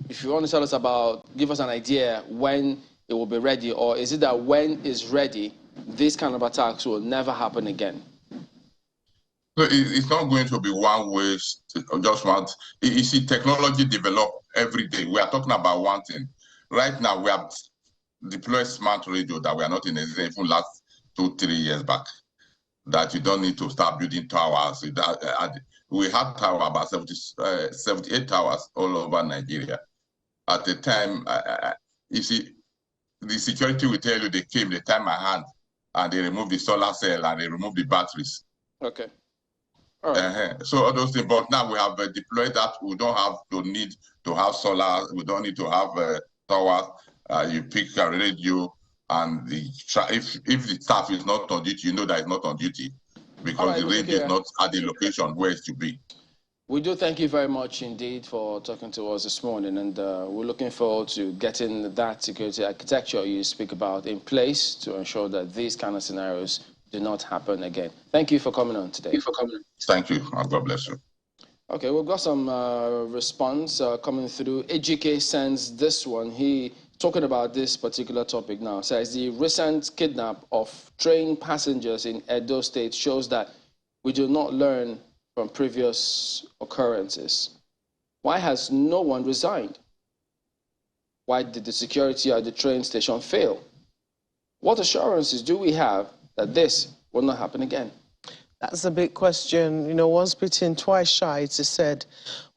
if you want to tell us about, give us an idea when it will be ready, or is it that when it's ready, this kind of attacks will never happen again? So it's not going to be one way, just one. You see, technology develop every day. We are talking about one thing. Right now, we have deployed smart radio that we are not in existence even last 2-3 years back, that you don't need to start building towers. We had towers, about 78 towers all over Nigeria. At the time, you see, the security will tell you they came the time I had, and they removed the solar cell and they removed the batteries. Okay. All right. So all those things, but now we have deployed that. We don't have to need to have solar. We don't need to have towers. You pick a radio, and if the staff is not on duty, you know that it's not on duty, because the radio is not at the location where it should be. We do thank you very much indeed for talking to us this morning, and we're looking forward to getting that security architecture you speak about in place to ensure that these kind of scenarios do not happen again. Thank you for coming on today. Thank you, and God bless you. Okay, we've got some response coming through. Ejike sends this one. He talking about this particular topic now. Says the recent kidnap of train passengers in Edo State shows that we do not learn from previous occurrences. Why has no one resigned? Why did the security at the train station fail? What assurances do we have that this will not happen again? That's a big question. You know, once bitten, twice shy, it's said.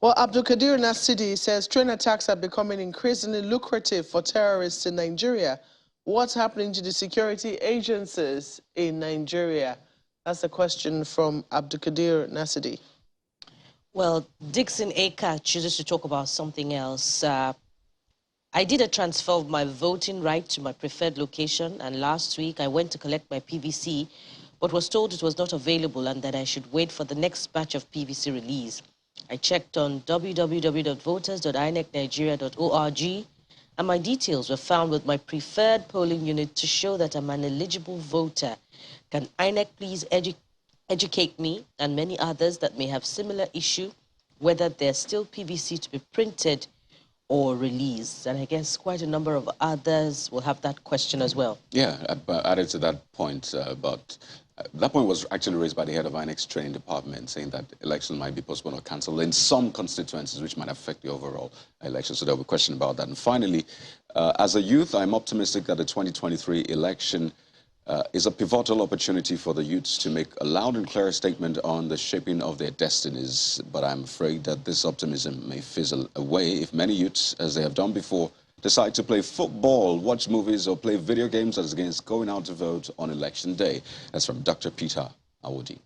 Well, Abdulkadir Nasidi says train attacks are becoming increasingly lucrative for terrorists in Nigeria. What's happening to the security agencies in Nigeria? That's a question from Abdulkadir Nasidi. Well, Dixon Aka chooses to talk about something else. I did a transfer of my voting right to my preferred location, and last week I went to collect my PVC, but was told it was not available and that I should wait for the next batch of PVC release. I checked on www.voters.inecnigeria.org, and my details were found with my preferred polling unit to show that I'm an eligible voter. Can INEC please educate me and many others that may have similar issue, whether there's still PVC to be printed or released? And I guess quite a number of others will have that question as well. Yeah, added to that point, but that point was actually raised by the head of INEC's training department, saying that election might be postponed or cancelled in some constituencies, which might affect the overall election. So there'll be a question about that. And finally, as a youth, I'm optimistic that the 2023 election is a pivotal opportunity for the youths to make a loud and clear statement on the shaping of their destinies. But I'm afraid that this optimism may fizzle away if many youths, as they have done before, decide to play football, watch movies, or play video games as against going out to vote on election day. That's from Dr. Peter Awodi.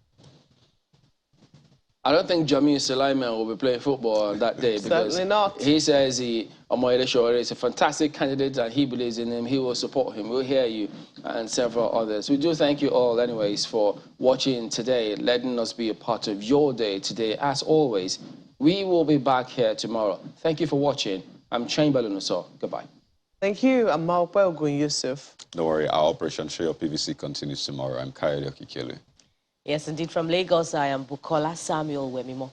I don't think Jamil Sulaiman will be playing football on that day because certainly not. He says Omoyele Sowore is a fantastic candidate and he believes in him. He will support him. We'll hear you and several others. We do thank you all anyways for watching today, letting us be a part of your day today. As always, we will be back here tomorrow. Thank you for watching. I'm Chamberlain Uso. Goodbye. Thank you. I'm Malpel Gun Yusuf. Don't worry, our Operation Show Your PVC continues tomorrow. I'm Kayode Okikelu. Yes, indeed. From Lagos, I am Bukola Samuel Wemimo.